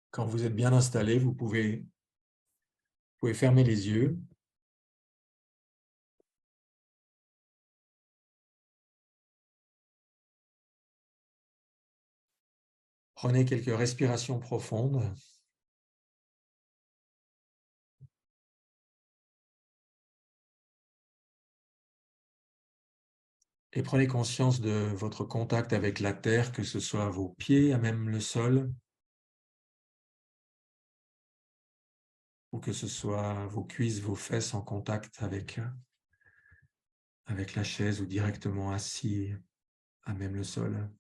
Speaker 1: Quand vous êtes bien installé, vous pouvez fermer les yeux. Prenez quelques respirations profondes. Et prenez conscience de votre contact avec la terre, que ce soit vos pieds à même le sol, ou que ce soit vos cuisses, vos fesses en contact avec avec la chaise ou directement assis à même le sol.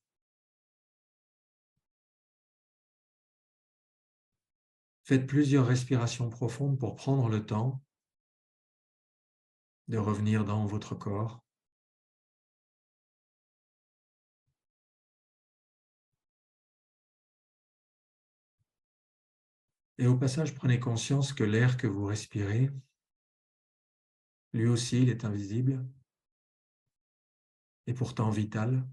Speaker 1: Faites plusieurs respirations profondes pour prendre le temps de revenir dans votre corps. Et au passage, prenez conscience que l'air que vous respirez, lui aussi, il est invisible et pourtant vital.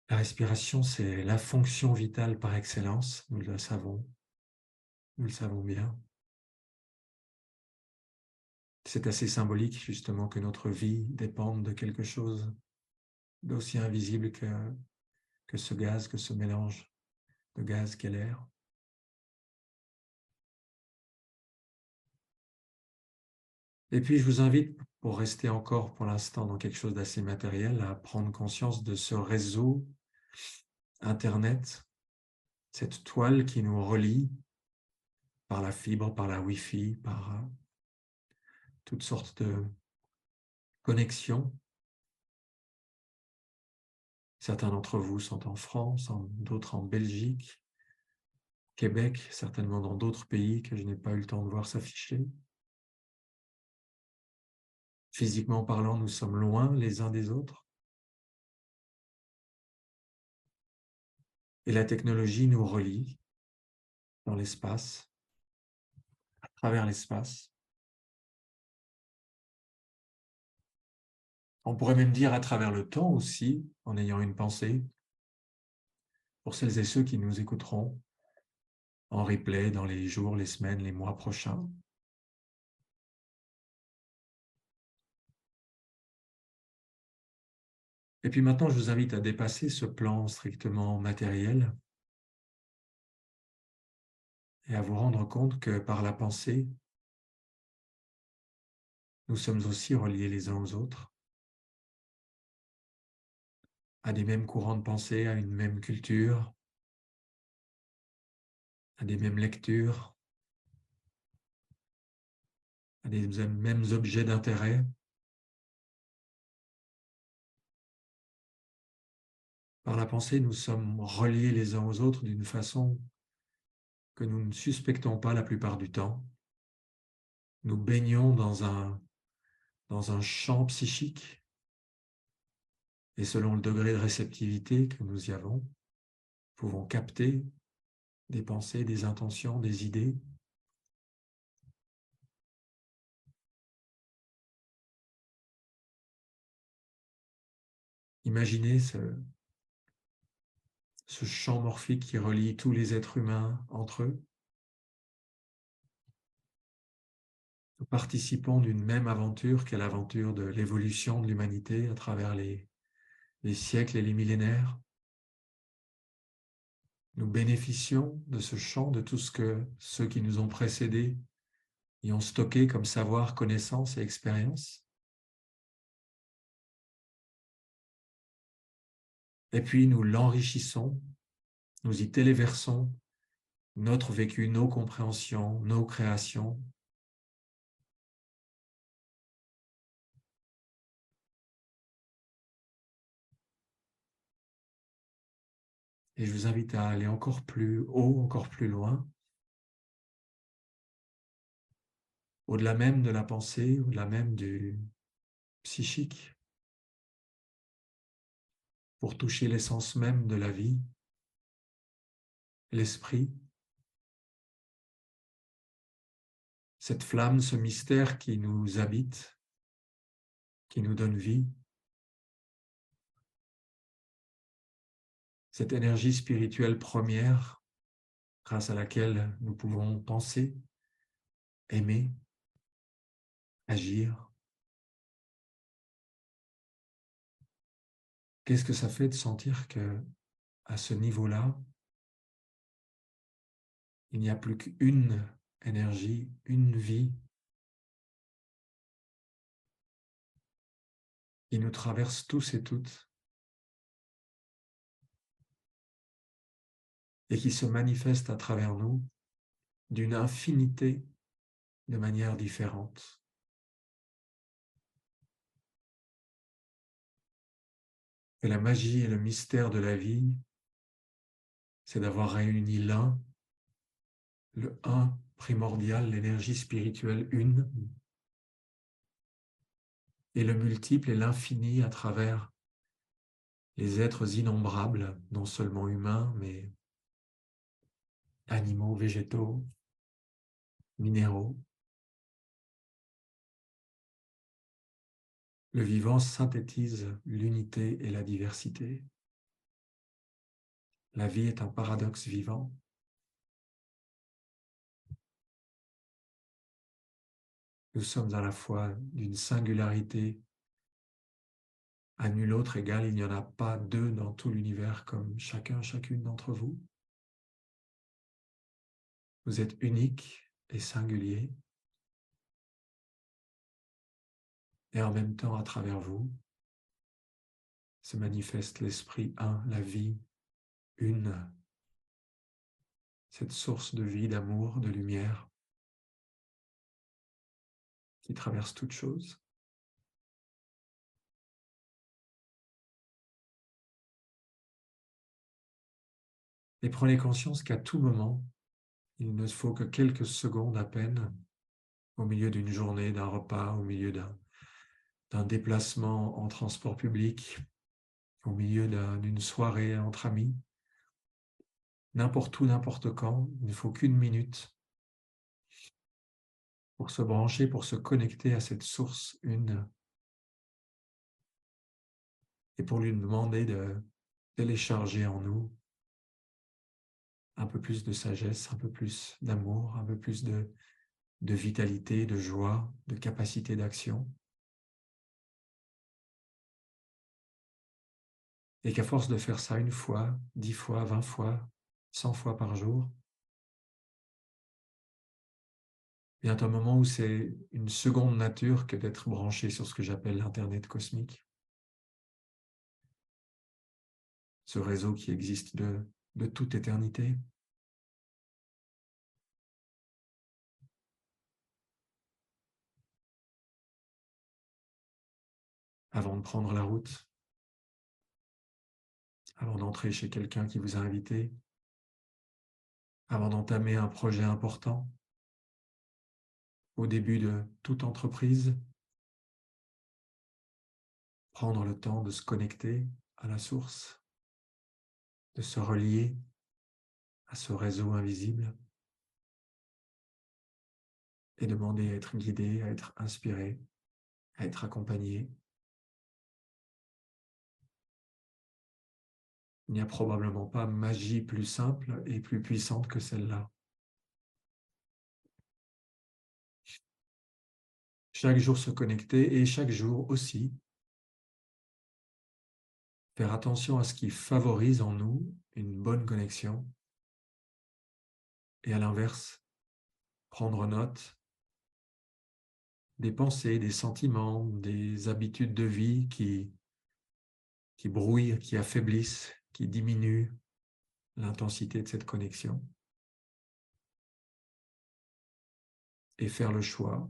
Speaker 1: La respiration, c'est la fonction vitale par excellence, nous le savons bien. C'est assez symbolique justement que notre vie dépende de quelque chose d'aussi invisible que ce gaz, que ce mélange de gaz qu'est l'air. Et puis je vous invite, pour rester encore pour l'instant dans quelque chose d'assez matériel, à prendre conscience de ce réseau Internet, cette toile qui nous relie par la fibre, par la Wi-Fi, par toutes sortes de connexions. Certains d'entre vous sont en France, d'autres en Belgique, Québec, certainement dans d'autres pays que je n'ai pas eu le temps de voir s'afficher. Physiquement parlant, nous sommes loin les uns des autres. Et la technologie nous relie dans l'espace, à travers l'espace. On pourrait même dire à travers le temps aussi, en ayant une pensée, pour celles et ceux qui nous écouteront en replay dans les jours, les semaines, les mois prochains. Et puis maintenant, je vous invite à dépasser ce plan strictement matériel et à vous rendre compte que par la pensée, nous sommes aussi reliés les uns aux autres, à des mêmes courants de pensée, à une même culture, à des mêmes lectures, à des mêmes objets d'intérêt. Par la pensée, nous sommes reliés les uns aux autres d'une façon que nous ne suspectons pas la plupart du temps. Nous baignons dans un champ psychique et selon le degré de réceptivité que nous y avons, nous pouvons capter des pensées, des intentions, des idées. Imaginez ce champ morphique qui relie tous les êtres humains entre eux. Nous participons d'une même aventure qu'est l'aventure de l'évolution de l'humanité à travers les siècles et les millénaires. Nous bénéficions de ce champ, de tout ce que ceux qui nous ont précédés y ont stocké comme savoir, connaissance et expérience. Et puis nous l'enrichissons, nous y téléversons notre vécu, nos compréhensions, nos créations. Et je vous invite à aller encore plus haut, encore plus loin, au-delà même de la pensée, au-delà même du psychique, pour toucher l'essence même de la vie, l'esprit, cette flamme, ce mystère qui nous habite, qui nous donne vie, cette énergie spirituelle première grâce à laquelle nous pouvons penser, aimer, agir. Qu'est-ce que ça fait de sentir que, à ce niveau-là, il n'y a plus qu'une énergie, une vie qui nous traverse tous et toutes et qui se manifeste à travers nous d'une infinité de manière différente. Et la magie et le mystère de la vie, c'est d'avoir réuni l'un, le un primordial, l'énergie spirituelle une, et le multiple et l'infini à travers les êtres innombrables, non seulement humains, mais animaux, végétaux, minéraux. Le vivant synthétise l'unité et la diversité. La vie est un paradoxe vivant. Nous sommes à la fois d'une singularité à nul autre égal. Il n'y en a pas deux dans tout l'univers comme chacun, chacune d'entre vous. Vous êtes unique et singulier. Et en même temps, à travers vous, se manifeste l'esprit un, la vie une, cette source de vie, d'amour, de lumière qui traverse toute chose. Et prenez conscience qu'à tout moment, il ne faut que quelques secondes à peine, au milieu d'une journée, d'un repas, au milieu d'un déplacement en transport public, au milieu d'une soirée entre amis, n'importe où, n'importe quand, il ne faut qu'une minute pour se brancher, pour se connecter à cette source une, et pour lui demander de télécharger en nous un peu plus de sagesse, un peu plus d'amour, un peu plus de vitalité, de joie, de capacité d'action. Et qu'à force de faire ça une fois, 10 fois, 20 fois, 100 fois par jour, il y a un moment où c'est une seconde nature que d'être branché sur ce que j'appelle l'Internet cosmique. Ce réseau qui existe de toute éternité. Avant de prendre la route, avant d'entrer chez quelqu'un qui vous a invité, avant d'entamer un projet important, au début de toute entreprise, prendre le temps de se connecter à la source, de se relier à ce réseau invisible et demander à être guidé, à être inspiré, à être accompagné. Il n'y a probablement pas magie plus simple et plus puissante que celle-là. Chaque jour se connecter et chaque jour aussi faire attention à ce qui favorise en nous une bonne connexion et à l'inverse, prendre note des pensées, des sentiments, des habitudes de vie qui brouillent, qui affaiblissent, qui diminuent l'intensité de cette connexion et faire le choix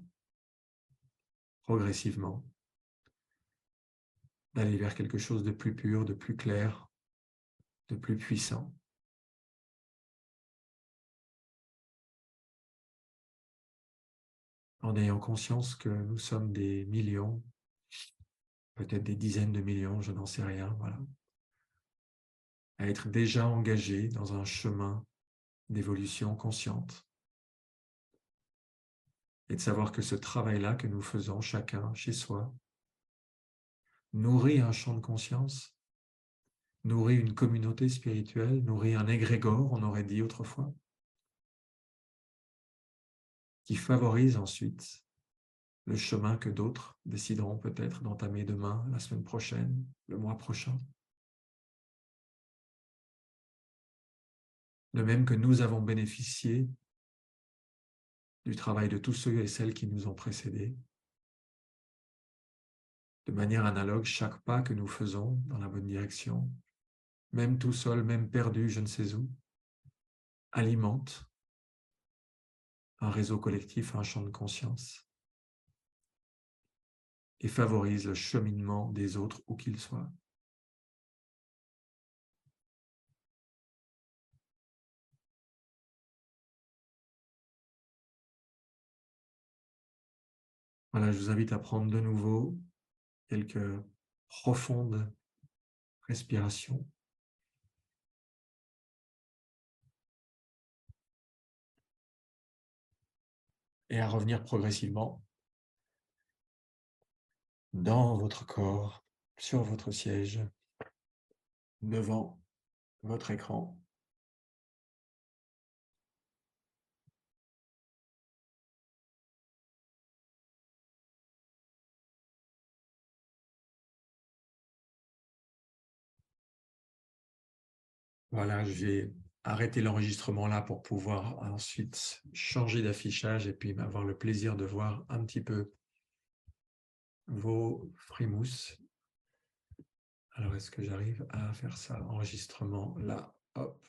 Speaker 1: progressivement d'aller vers quelque chose de plus pur, de plus clair, de plus puissant. En ayant conscience que nous sommes des millions, peut-être des dizaines de millions, je n'en sais rien, voilà, à être déjà engagés dans un chemin d'évolution consciente et de savoir que ce travail-là que nous faisons chacun chez soi nourrit un champ de conscience, nourrit une communauté spirituelle, nourrit un égrégore, on aurait dit autrefois, qui favorise ensuite le chemin que d'autres décideront peut-être d'entamer demain, la semaine prochaine, le mois prochain. De même que nous avons bénéficié du travail de tous ceux et celles qui nous ont précédés. De manière analogue, chaque pas que nous faisons dans la bonne direction, même tout seul, même perdu, je ne sais où, alimente un réseau collectif, un champ de conscience, et favorise le cheminement des autres où qu'ils soient. Voilà, je vous invite à prendre de nouveau quelques profondes respirations. Et à revenir progressivement dans votre corps, sur votre siège, devant votre écran. Voilà, je vais arrêter l'enregistrement là pour pouvoir ensuite changer d'affichage et puis avoir le plaisir de voir un petit peu vos frimousse. Alors, est-ce que j'arrive à faire ça? Enregistrement là, hop.